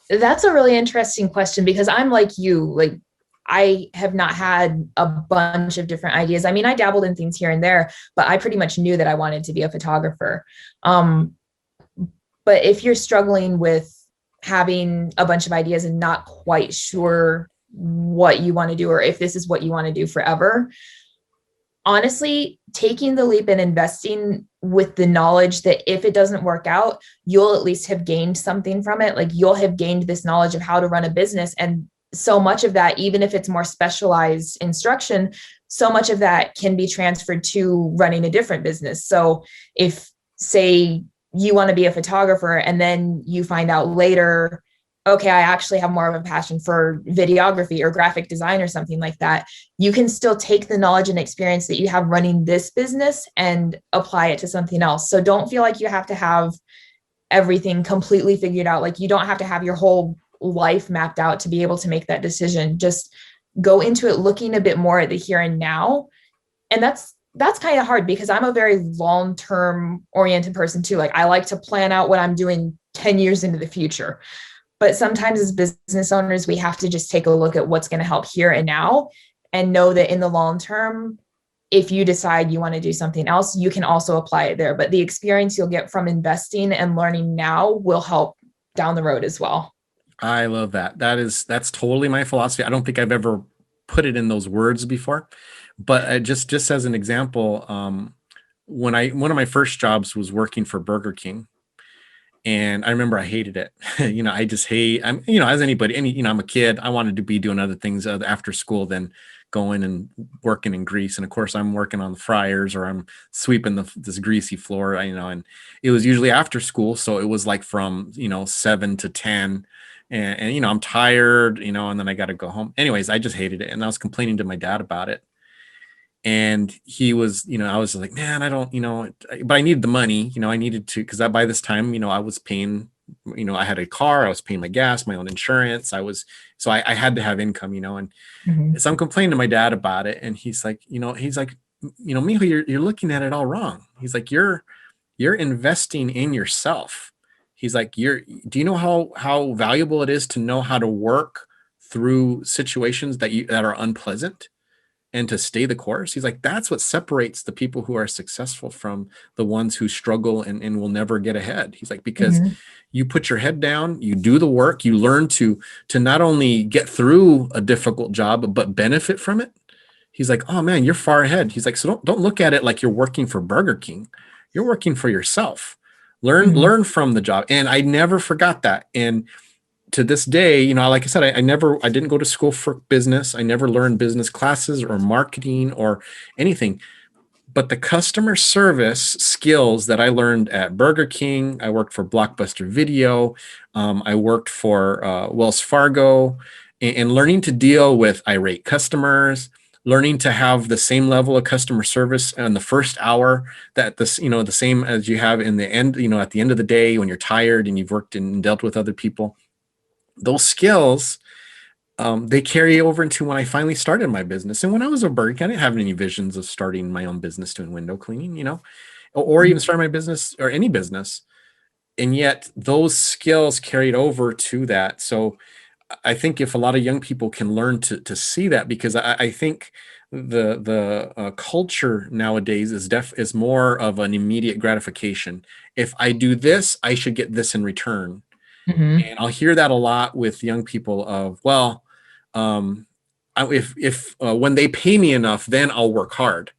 That's a really interesting question, because I'm like you, like I have not had a bunch of different ideas. I mean, I dabbled in things here and there, but I pretty much knew that I wanted to be a photographer. But if you're struggling with having a bunch of ideas and not quite sure what you want to do, or if this is what you want to do forever, honestly, taking the leap and investing with the knowledge that if it doesn't work out, you'll at least have gained something from it. Like you'll have gained this knowledge of how to run a business. And so much of that, even if it's more specialized instruction, so much of that can be transferred to running a different business. So if, say, you want to be a photographer and then you find out later, okay, I actually have more of a passion for videography or graphic design or something like that, you can still take the knowledge and experience that you have running this business and apply it to something else. So don't feel like you have to have everything completely figured out. Like you don't have to have your whole life mapped out to be able to make that decision. Just go into it looking a bit more at the here and now. And that's kind of hard, because I'm a very long-term oriented person too. Like I like to plan out what I'm doing 10 years into the future. But sometimes as business owners, we have to just take a look at what's going to help here and now, and know that in the long term, if you decide you want to do something else, you can also apply it there. But the experience you'll get from investing and learning now will help down the road as well. I love that. That's totally my philosophy. I don't think I've ever put it in those words before, but just as an example, one of my first jobs was working for Burger King. And I remember I hated it. I just as anybody, I'm a kid. I wanted to be doing other things after school than going and working in grease. And of course I'm working on the fryers, or I'm sweeping this greasy floor, and it was usually after school. So it was like from, 7 to 10 and I'm tired, and then I got to go home. Anyways, I just hated it. And I was complaining to my dad about it. And he was, I was like, man, I don't, but I needed the money, I needed to, because by this time, I was paying, I had a car, I was paying my gas, my own insurance. So I had to have income, and so I'm complaining to my dad about it. And he's like, Mijo, you're looking at it all wrong. He's like, you're investing in yourself. He's like, do you know how valuable it is to know how to work through situations that are unpleasant and to stay the course? He's like, that's what separates the people who are successful from the ones who struggle and will never get ahead. He's like, because you put your head down, you do the work, you learn to not only get through a difficult job, but benefit from it. He's like, oh man, you're far ahead. He's like, so don't look at it like you're working for Burger King. You're working for yourself. Learn from the job. And I never forgot that. And to this day, like I said, I didn't go to school for business. I never learned business classes or marketing or anything. But the customer service skills that I learned at Burger King, I worked for Blockbuster Video, I worked for Wells Fargo, and learning to deal with irate customers, learning to have the same level of customer service in the first hour that the same as you have in the end, at the end of the day when you're tired and you've worked and dealt with other people. Those skills, they carry over into when I finally started my business. And when I was a Burger King, I didn't have any visions of starting my own business doing window cleaning, or even start my business or any business. And yet those skills carried over to that. So I think if a lot of young people can learn to see that, because I think the culture nowadays is more of an immediate gratification. If I do this, I should get this in return. Mhm. And I'll hear that a lot with young people of, well, if when they pay me enough, then I'll work hard,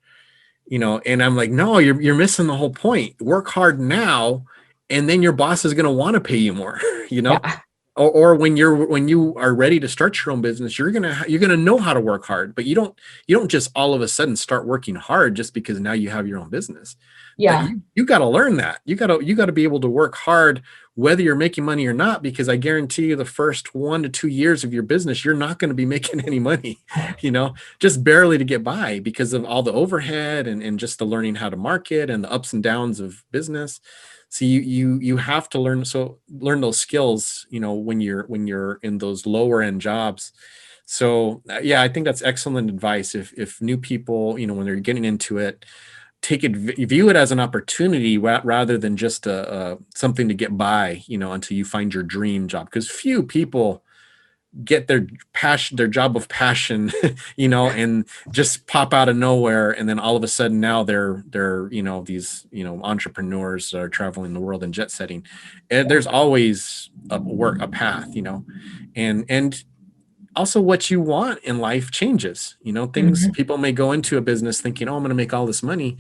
and I'm like, no, you're missing the whole point. Work hard now, and then your boss is going to want to pay you more, Yeah. or when you are ready to start your own business, you're gonna know how to work hard. But you don't just all of a sudden start working hard just because now you have your own business. But Yeah. you got to learn that. You got to be able to work hard whether you're making money or not, because I guarantee you the first 1 to 2 years of your business, you're not going to be making any money, just barely to get by because of all the overhead and just the learning how to market and the ups and downs of business. So you have to learn those skills, when you're in those lower end jobs. So yeah, I think that's excellent advice. If new people, when they're getting into it, view it as an opportunity rather than just something to get by, until you find your dream job. Because few people get their job of passion, and just pop out of nowhere, and then all of a sudden now they're these entrepreneurs that are traveling the world and jet setting. And there's always a path, and also what you want in life changes. Things, Mhm. people may go into a business thinking, oh, I'm going to make all this money,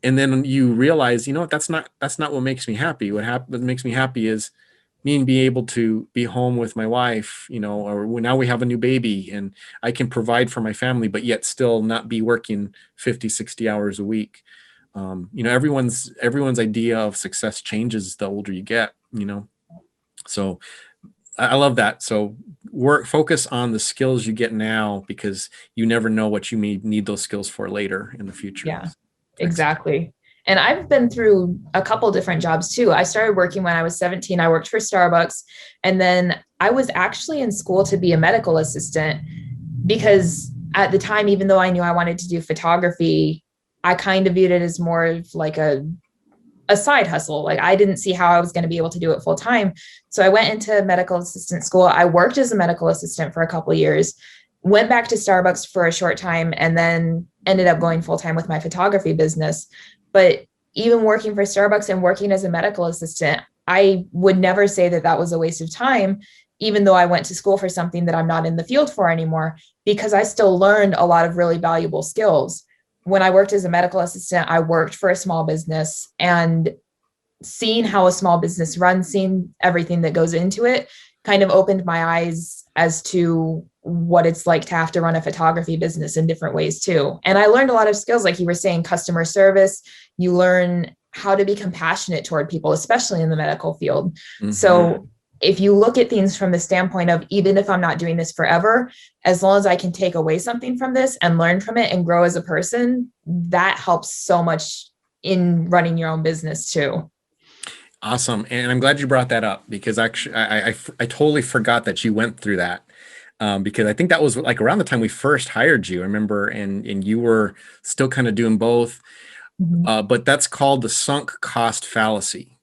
and then you realize, that's not what makes me happy. What makes me happy is me and be able to be home with my wife, or now we have a new baby and I can provide for my family, but yet still not be working 50, 60 hours a week. Everyone's idea of success changes the older you get, so I love that. So focus on the skills you get now, because you never know what you may need those skills for later in the future. Yeah, Excellent. exactly. And I've been through a couple different jobs too. I started working when I was 17. I worked for Starbucks. And then I was actually in school to be a medical assistant, because at the time, even though I knew I wanted to do photography, I kind of viewed it as more of like a side hustle. Like I didn't see how I was going to be able to do it full time. So I went into medical assistant school. I worked as a medical assistant for a couple of years, went back to Starbucks for a short time, and then ended up going full time with my photography business. But even working for Starbucks and working as a medical assistant, I would never say that that was a waste of time, even though I went to school for something that I'm not in the field for anymore, because I still learned a lot of really valuable skills. When I worked as a medical assistant, I worked for a small business, and seeing how a small business runs, seeing everything that goes into it, kind of opened my eyes as to what it's like to have to run a photography business in different ways too. And I learned a lot of skills, like you were saying, customer service. You learn how to be compassionate toward people, especially in the medical field. Mm-hmm. So if you look at things from the standpoint of, even if I'm not doing this forever, as long as I can take away something from this and learn from it and grow as a person, that helps so much in running your own business too. Awesome. And I'm glad you brought that up, because actually I totally forgot that you went through that. Because I think that was like around the time we first hired you, I remember, and you were still kind of doing both. Mm-hmm. But that's called the sunk cost fallacy.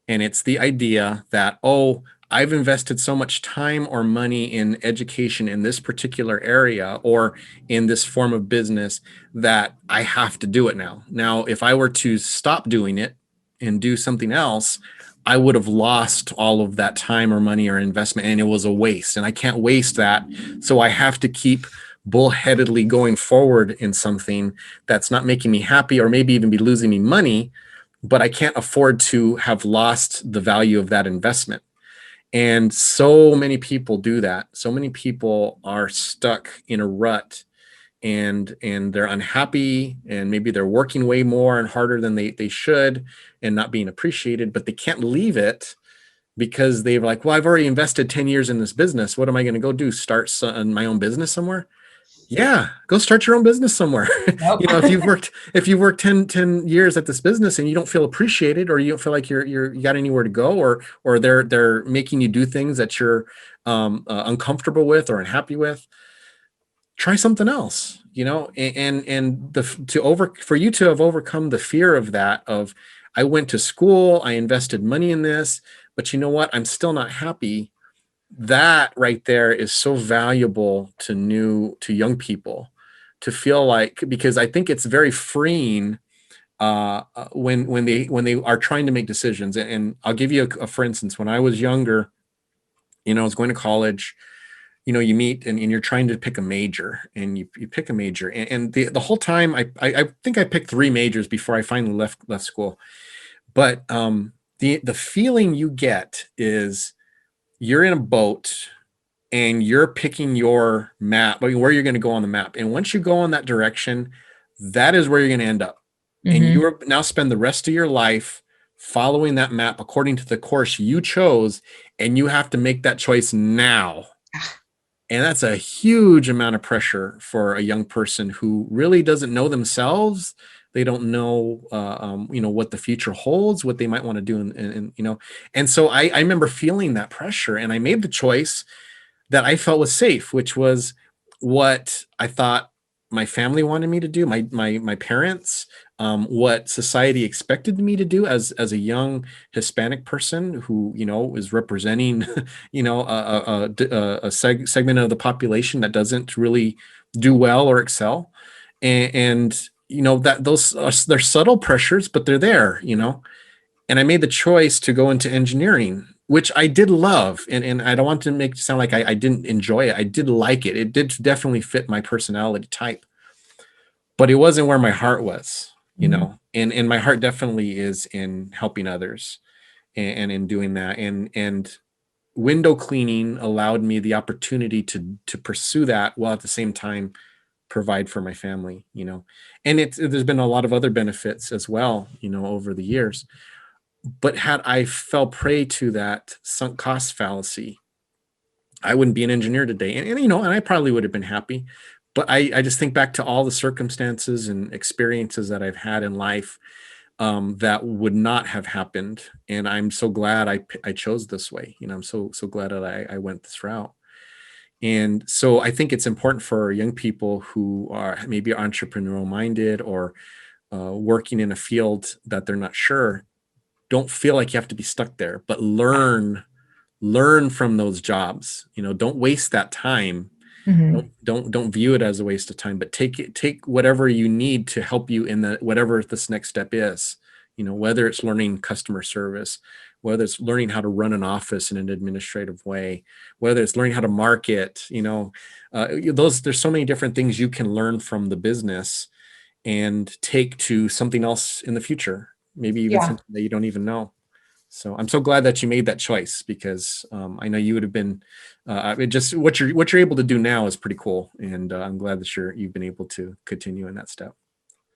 And it's the idea that, oh, I've invested so much time or money in education in this particular area or in this form of business that I have to do it now. Now, if I were to stop doing it and do something else, I would have lost all of that time or money or investment, and it was a waste. And I can't waste that. So I have to keep bullheadedly going forward in something that's not making me happy, or maybe even be losing me money, but I can't afford to have lost the value of that investment. And so many people do that. So many people are stuck in a rut, and they're unhappy, and maybe they're working way more and harder than they should and not being appreciated, but they can't leave it because they're like, well, I've already invested 10 years in this business. What am I going to go do? Start my own business somewhere? Yeah, go start your own business somewhere. Nope. If you've worked 10 years at this business and you don't feel appreciated, or you don't feel like you got anywhere to go, or they're making you do things that you're uncomfortable with or unhappy with, try something else, for you to have overcome the fear of that, of, I went to school, I invested money in this, but you know what? I'm still not happy. that right there is so valuable to young people to feel like, because I think it's very freeing when they are trying to make decisions. And I'll give you a for instance. When I was younger, I was going to college. You meet and you're trying to pick a major, and you pick a major, and the whole time I think I picked 3 majors before I finally left school. But the feeling you get is you're in a boat and you're picking your map, where you're going to go on the map. And once you go on that direction, that is where you're going to end up. And you are now spend the rest of your life following that map according to the course you chose, and you have to make that choice now. And that's a huge amount of pressure for a young person who really doesn't know themselves. They don't know, what the future holds, what they might want to do. And so I remember feeling that pressure, and I made the choice that I felt was safe, which was what I thought my family wanted me to do, my parents, what society expected me to do as a young Hispanic person who, is representing, a segment of the population that doesn't really do well or excel. And that they're subtle pressures, but they're there, and I made the choice to go into engineering, which I did love. And I don't want to make it sound like I didn't enjoy it. I did like it. It did definitely fit my personality type, but it wasn't where my heart was, and my heart definitely is in helping others and in doing that. And window cleaning allowed me the opportunity to pursue that while at the same time provide for my family, and there's been a lot of other benefits as well, over the years. But had I fell prey to that sunk cost fallacy, I wouldn't be an engineer today. And I probably would have been happy. But I just think back to all the circumstances and experiences that I've had in life that would not have happened. And I'm so glad I chose this way. I'm so glad that I went this route. And so I think it's important for young people who are maybe entrepreneurial minded or working in a field that they're not sure. Don't feel like you have to be stuck there, but learn from those jobs. Don't waste that time. Don't view it as a waste of time, but take whatever you need to help you in whatever this next step is, whether it's learning customer service, whether it's learning how to run an office in an administrative way, whether it's learning how to market, there's so many different things you can learn from the business and take to something else in the future. Maybe even something that you don't even know. So I'm so glad that you made that choice, because I know you would have been just what you're able to do now is pretty cool. And I'm glad that you've been able to continue in that step.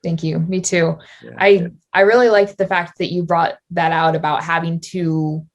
Thank you. Me too. Yeah, I really liked the fact that you brought that out about having to,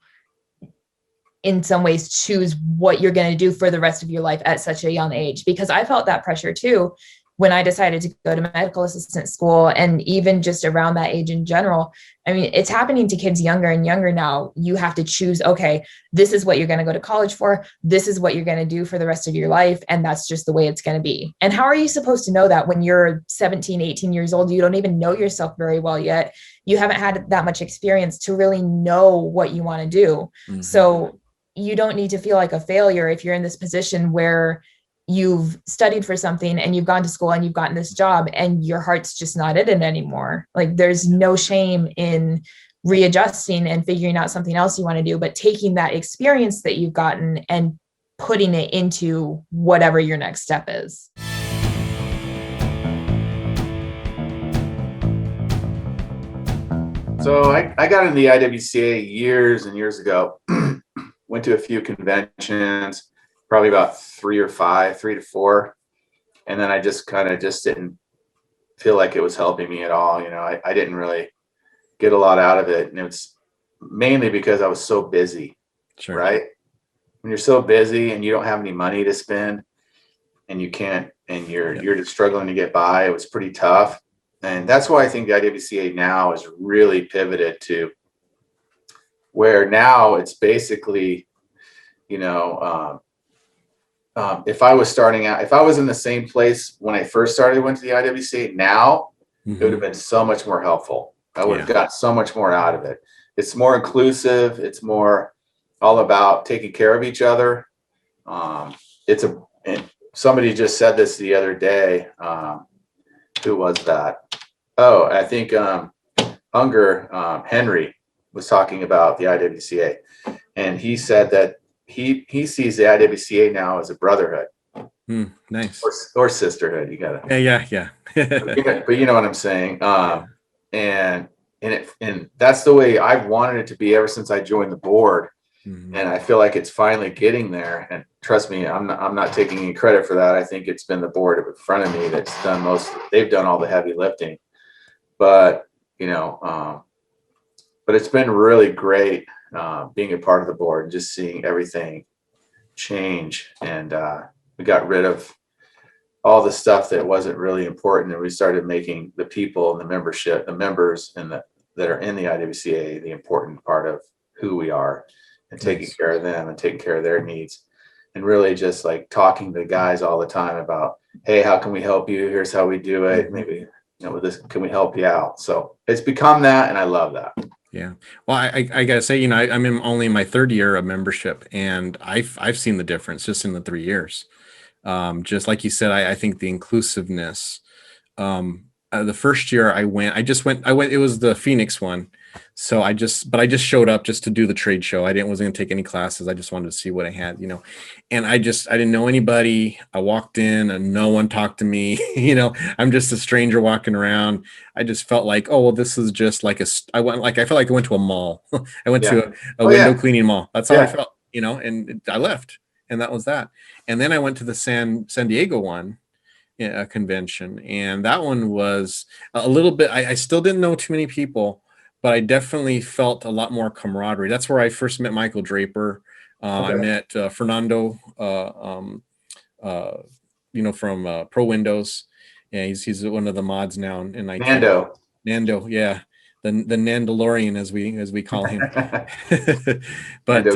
in some ways, choose what you're going to do for the rest of your life at such a young age, because I felt that pressure too when I decided to go to medical assistant school, and even just around that age in general. I mean, it's happening to kids younger and younger now. You have to choose, okay, this is what you're going to go to college for. This is what you're going to do for the rest of your life. And that's just the way it's going to be. And how are you supposed to know that when you're 17, 18 years old? You don't even know yourself very well yet. You haven't had that much experience to really know what you want to do. Mm-hmm. So you don't need to feel like a failure if you're in this position where you've studied for something and you've gone to school and you've gotten this job and your heart's just not in it anymore. Like, there's no shame in readjusting and figuring out something else you want to do, but taking that experience that you've gotten and putting it into whatever your next step is. So I got into the IWCA years and years ago, went to a few conventions, probably about 3 to 4. And then I just didn't feel like it was helping me at all. I didn't really get a lot out of it. And it's mainly because I was so busy, Sure. Right? When you're so busy and you don't have any money to spend and you can't, and you're just struggling to get by, it was pretty tough. And that's why I think the IWCA now is really pivoted to where now it's basically, if I was starting out, if I was in the same place when I first started, went to the IWCA, now it would have been so much more helpful. I would have got so much more out of it. It's more inclusive. It's more, all about taking care of each other. And somebody just said this the other day. Who was that? Oh, I think Henry was talking about the IWCA, and he said that he sees the IWCA now as a brotherhood. Nice. Or sisterhood. You gotta. Yeah. But you know what I'm saying. And that's the way I've wanted it to be ever since I joined the board. Mm-hmm. And I feel like it's finally getting there. And trust me, I'm not taking any credit for that. I think it's been the board in front of me that's done they've done all the heavy lifting. But but it's been really great being a part of the board and just seeing everything change. And we got rid of all the stuff that wasn't really important, and we started making the people and the members that are in the IWCA the important part of who we are, and taking care of them and taking care of their needs, and really just like talking to guys all the time about, hey, how can we help you? Here's how we do it. Maybe with this, can we help you out? So it's become that, and I love that. Yeah. Well, I gotta say, I'm only in my third year of membership, and I've seen the difference just in the 3 years. Just like you said, I think the inclusiveness, the first year I went, it was the Phoenix one. So I just showed up just to do the trade show. Wasn't going to take any classes. I just wanted to see what I had, and I didn't know anybody. I walked in and no one talked to me. I'm just a stranger walking around. I just felt like, oh, well, this is just like I felt like I went to a mall. I went to a window cleaning mall. That's how I felt, and I left, and that was that. And then I went to the San Diego one, convention, and that one was a little bit, I still didn't know too many people, but I definitely felt a lot more camaraderie. That's where I first met Michael Draper. I met Fernando, from Pro Windows. Yeah, he's one of the mods now in ITF. Nando, yeah. The Nandalorian, as we call him. But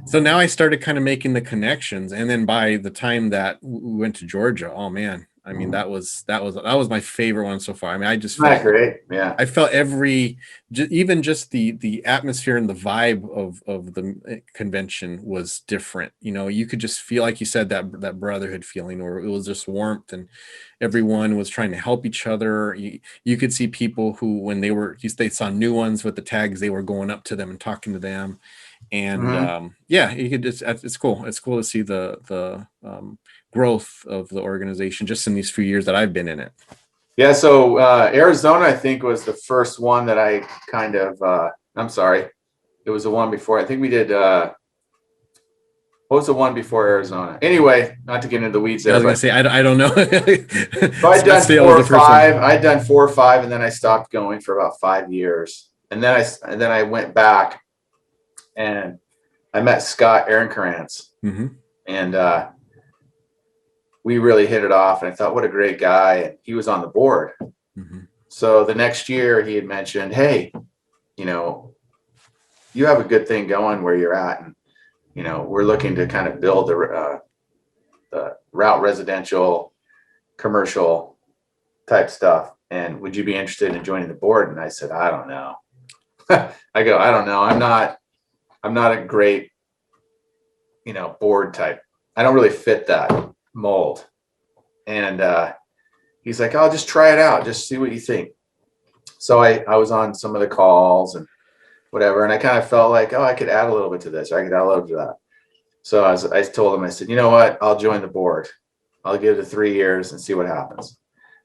so now I started kind of making the connections, and then by the time that we went to Georgia, oh man, I mean that was my favorite one so far. I mean, I just felt great. Yeah, I felt even just the atmosphere and the vibe of the convention was different. You could just feel, like you said, that brotherhood feeling, or it was just warmth, and everyone was trying to help each other. You could see people who, when they saw new ones with the tags, they were going up to them and talking to them. And you could it's cool. It's cool to see the growth of the organization just in these few years that I've been in it. Yeah. So Arizona, I think, was the first one that I kind of, I'm sorry, it was the one before. I think we did, what was the one before Arizona? Anyway, not to get into the weeds there. I was going to say, I don't know. So I'd done 4 or 5, and then I stopped going for about 5 years. And then I went back, and I met Scott Aaronkrantz. And we really hit it off, and I thought, what a great guy. And he was on the board. So the next year he had mentioned, hey, you have a good thing going where you're at, and we're looking to kind of build the route residential, commercial type stuff. And would you be interested in joining the board? And I said, I don't know. I don't know. I'm not a great, board type. I don't really fit that mold. And he's like, I'll just try it out. Just see what you think. So I was on some of the calls and whatever. And I kind of felt like, I could add a little bit to this. I could add a little bit to that. So I told him, I said, you know what? I'll join the board. I'll give it 3 years and see what happens.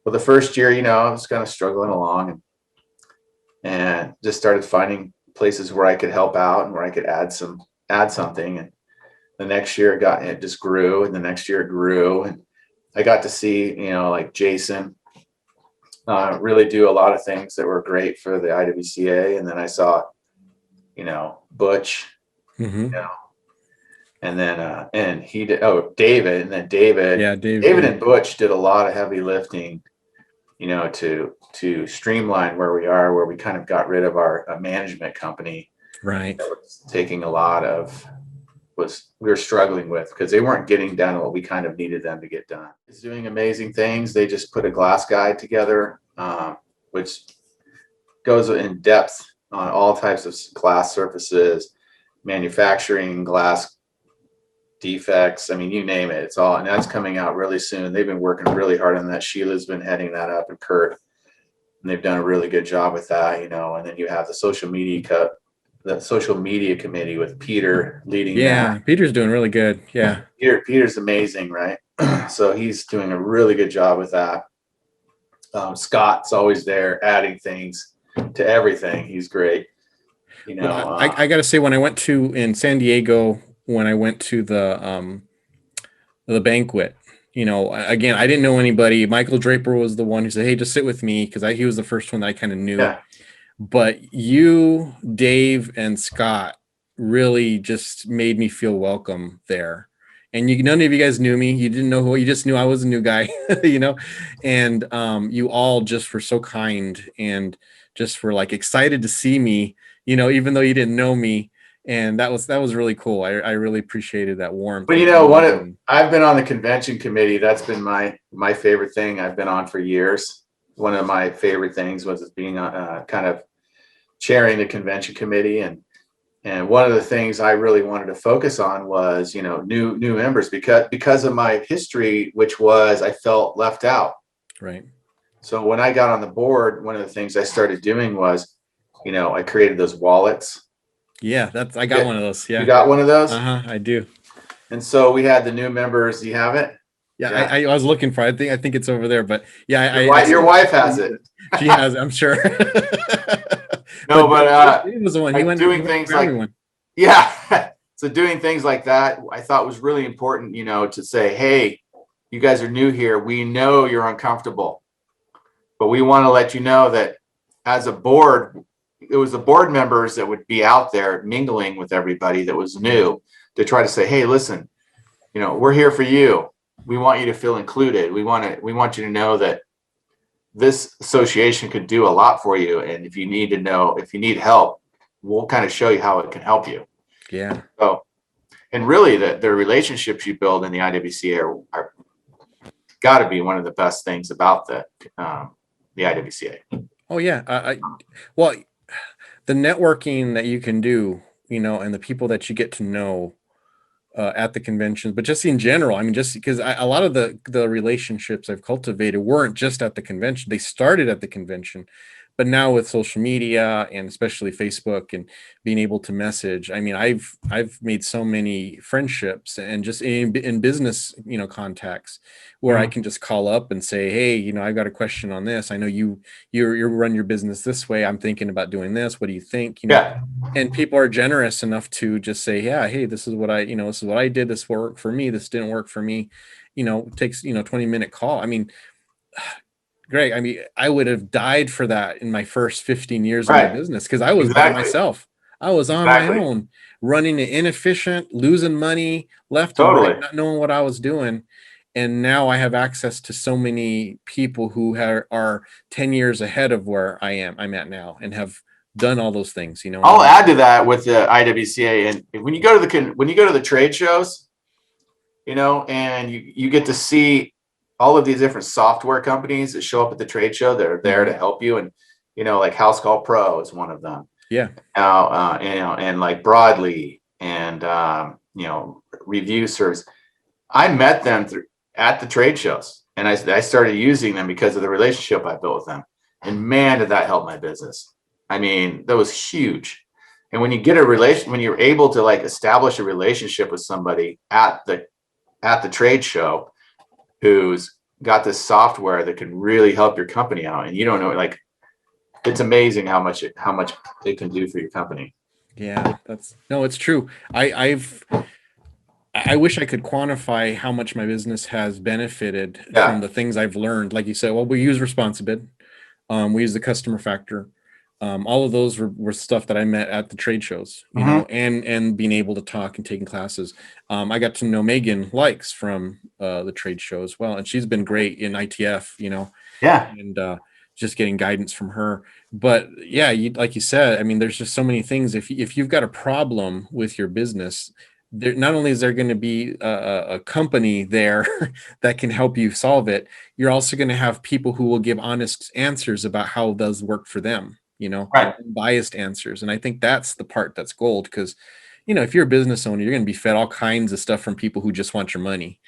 Well, the first year, I was kind of struggling along and just started finding places where I could help out and where I could add something. And the next year it just grew, and the next year it grew. And I got to see, like Jason really do a lot of things that were great for the IWCA. And then I saw, Butch, and then and he did, David, and then David and Butch did a lot of heavy lifting, to streamline where we are, where we kind of got rid of our management company, right? That was taking a lot of we were struggling with, because they weren't getting done what we kind of needed them to get done. It's doing amazing things. They just put a glass guide together, which goes in depth on all types of glass surfaces, manufacturing, glass defects. I mean, you name it, it's all, and that's coming out really soon. They've been working really hard on that. Sheila's been heading that up, and Kurt, and they've done a really good job with that, you know. And then you have the social media committee with Peter leading that. Peter's doing really good. Yeah. Peter's amazing, right? So he's doing a really good job with that. Scott's always there adding things to everything. He's great. You know, well, I got to say, when I went to in San Diego, when I went to the banquet, you know, again, I didn't know anybody. Michael Draper was the one who said, "Hey, just sit with me," because he was the first one that I kind of knew. Yeah. But you, Dave, and Scott really just made me feel welcome there. And none of you guys knew me. You didn't know who. You just knew I was a new guy, you know. And you all just were so kind and just were like excited to see me, you know, even though you didn't know me. And that was really cool. I really appreciated that warmth. But you know, I've been on the convention committee. That's been my favorite thing I've been on for years. One of my favorite things was being kind of chairing the convention committee, and one of the things I really wanted to focus on was, you know, new members, because of my history, which was I felt left out. Right. So when I got on the board, one of the things I started doing was, you know, I created those wallets. Yeah, I got one of those. Yeah. You got one of those? I do. And so we had the new members. Do you have it? Yeah, I was looking for it. I think it's over there, but yeah, your wife has it. She has, I'm sure. No, but he was the one. He went doing things like everyone. Yeah. So doing things like that, I thought was really important, you know, to say, hey, you guys are new here. We know you're uncomfortable, but we want to let you know that as a board, it was the board members that would be out there mingling with everybody that was new to try to say, hey, listen, you know, we're here for you. We want you to feel included. We want you to know that this association could do a lot for you. And if you need help, we'll kind of show you how it can help you. Yeah. So, and really the relationships you build in the IWCA are got to be one of the best things about the IWCA. Oh yeah. Well, the networking that you can do, you know, and the people that you get to know at the conventions, but just in general, I mean, just because a lot of the relationships I've cultivated weren't just at the convention. They started at the convention, but now with social media and especially Facebook and being able to message, I mean, I've made so many friendships and just in business, you know, contacts where I can just call up and say, hey, you know, I've got a question on this. I know you run your business this way. I'm thinking about doing this. What do you think? You know, Yeah. And people are generous enough to just say, yeah, hey, this is what I did. This worked for me. This didn't work for me. You know, it takes, 20-minute call. I mean, Greg, I mean, I would have died for that in my first 15 years of my business because I was by myself. I was on my own, running it inefficient, losing money left and right, not knowing what I was doing. And now I have access to so many people who are 10 years ahead of where I'm at now and have done all those things, you know. I'll add to that with the IWCA, and when you go to the trade shows, you know, and you get to see all of these different software companies that show up at the trade show that are there to help you, and you know, like House Call Pro is one of them. Yeah. Now, you know, and like Broadly and you know, Review Service. I met them at the trade shows, and I started using them because of the relationship I built with them. And man, did that help my business. I mean, that was huge. And when you get when you're able to like establish a relationship with somebody at the trade show who's got this software that can really help your company out, and you don't know, like, it's amazing how much it can do for your company. Yeah, it's true. I wish I could quantify how much my business has benefited from the things I've learned. Like you said, well, we use Responsibid. We use the customer factor. All of those were stuff that I met at the trade shows, you know, and being able to talk and taking classes. I got to know Meagan Likes from the trade show as well. And she's been great in ITF, you know, and just getting guidance from her. But yeah, like you said, I mean, there's just so many things. If you've got a problem with your business, there, not only is there going to be a company there that can help you solve it, you're also going to have people who will give honest answers about how it does work for them, you know, unbiased answers. And I think that's the part that's gold, because, if you're a business owner, you're going to be fed all kinds of stuff from people who just want your money.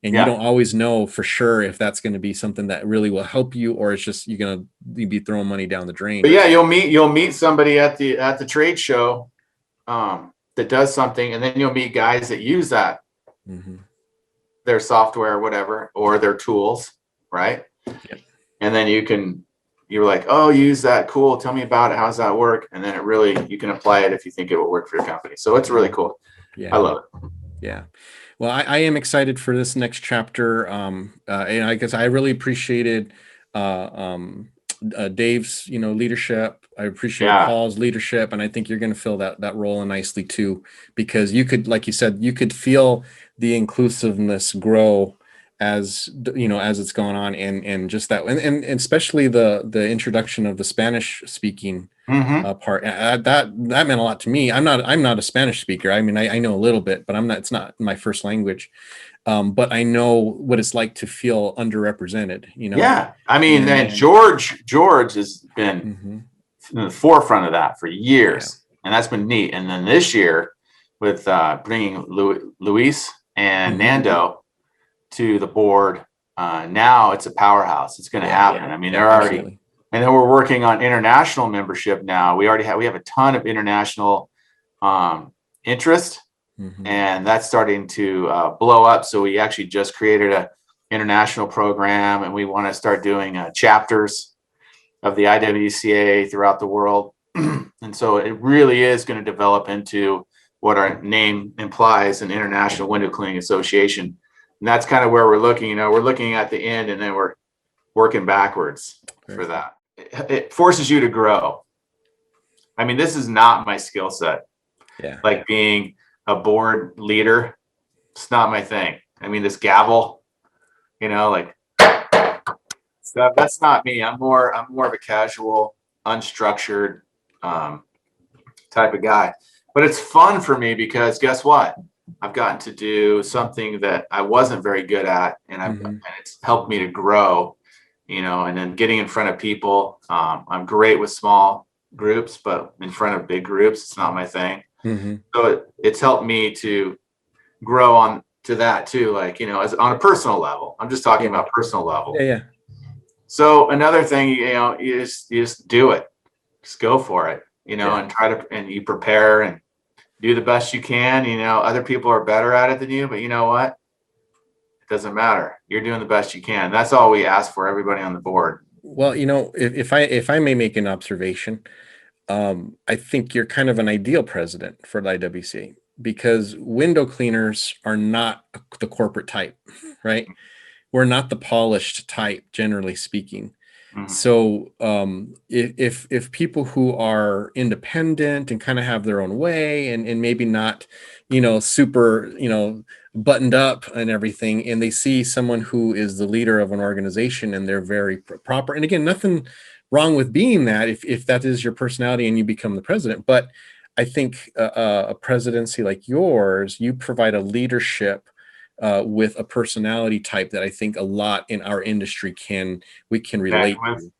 And Yeah. you don't always know for sure if that's going to be something that really will help you, or it's just you're going to be throwing money down the drain. But yeah, you'll meet somebody at the trade show that does something, and then you'll meet guys that use that, their software or whatever, or their tools, right? Yep. And then you're like, oh, use that, cool, tell me about it, how's that work? And then you can apply it if you think it will work for your company. So it's really cool. Yeah, I love it. Yeah. Well, I am excited for this next chapter. And I guess I really appreciated Dave's, leadership. I appreciate Paul's leadership, and I think you're going to fill that role in nicely too, because you could, like you said, you could feel the inclusiveness grow as it's going on, and just that, and especially the introduction of the Spanish speaking part that meant a lot to me. I'm not a Spanish speaker. I mean, I know a little bit, but it's not my first language. But I know what it's like to feel underrepresented, Yeah. I mean, and George has been in the forefront of that for years, and that's been neat. And then this year with bringing Luis and Nando to the board, now it's a powerhouse. It's going to happen. I mean, they're already, and then we're working on international membership now. We have a ton of international interest. And that's starting to blow up. So we actually just created a international program, and we want to start doing chapters of the IWCA throughout the world. And so it really is going to develop into what our name implies, an International Window Cleaning Association. And that's kind of where we're looking. We're looking at the end, and then we're working backwards for that. It forces you to grow. I mean, this is not my skill set. Yeah. Like being a board leader, it's not my thing. I mean, this gavel, like stuff, that's not me. I'm more of a casual, unstructured type of guy. But it's fun for me because guess what? I've gotten to do something that I wasn't very good at, and it's helped me to grow, and then getting in front of people. I'm great with small groups, but in front of big groups, it's not my thing. So it's helped me to grow on to that too, like, as on a personal level. I'm just talking about personal level. Yeah. So another thing, you just do it. Just go for it, and try to, and you prepare and do the best you can. Other people are better at it than you, but you know what? It doesn't matter. You're doing the best you can. That's all we ask for everybody on the board. Well, if I may make an observation, I think you're kind of an ideal president for the IWCA, because window cleaners are not the corporate type, right? We're not the polished type, generally speaking. So if people who are independent and kind of have their own way and maybe not, super, buttoned up and everything, and they see someone who is the leader of an organization and they're very proper, and again, nothing wrong with being that if that is your personality and you become the president. But I think a presidency like yours, you provide a leadership with a personality type that I think a lot in our industry we can relate to.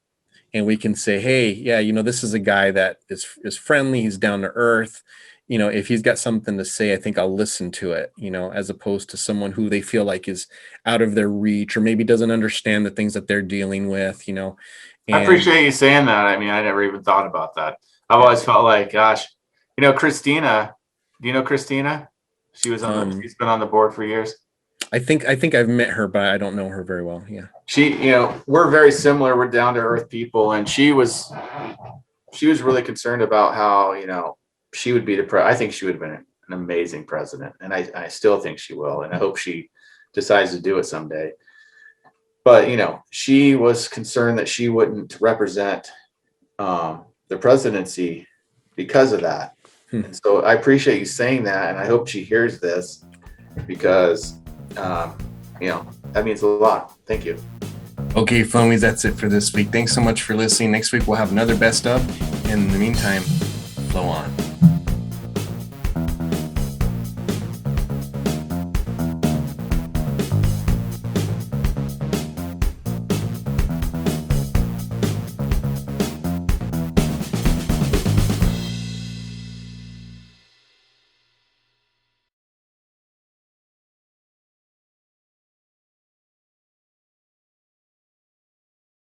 And we can say, hey, yeah, this is a guy that is friendly, he's down to earth. If he's got something to say, I think I'll listen to it, as opposed to someone who they feel like is out of their reach, or maybe doesn't understand the things that they're dealing with, I appreciate you saying that. I mean, I never even thought about that. I've always felt like, gosh, Christina, do you know Christina? She was she's been on the board for years. I think I've met her, but I don't know her very well. Yeah. She, we're very similar. We're down to earth people. And she was really concerned about how, she would be I think she would have been an amazing president. And I still think she will. And I hope she decides to do it someday. But, she was concerned that she wouldn't represent the presidency because of that. And so I appreciate you saying that. And I hope she hears this, because, that means a lot. Thank you. Okay, Flowmies, that's it for this week. Thanks so much for listening. Next week, we'll have another best of. And in the meantime, flow on.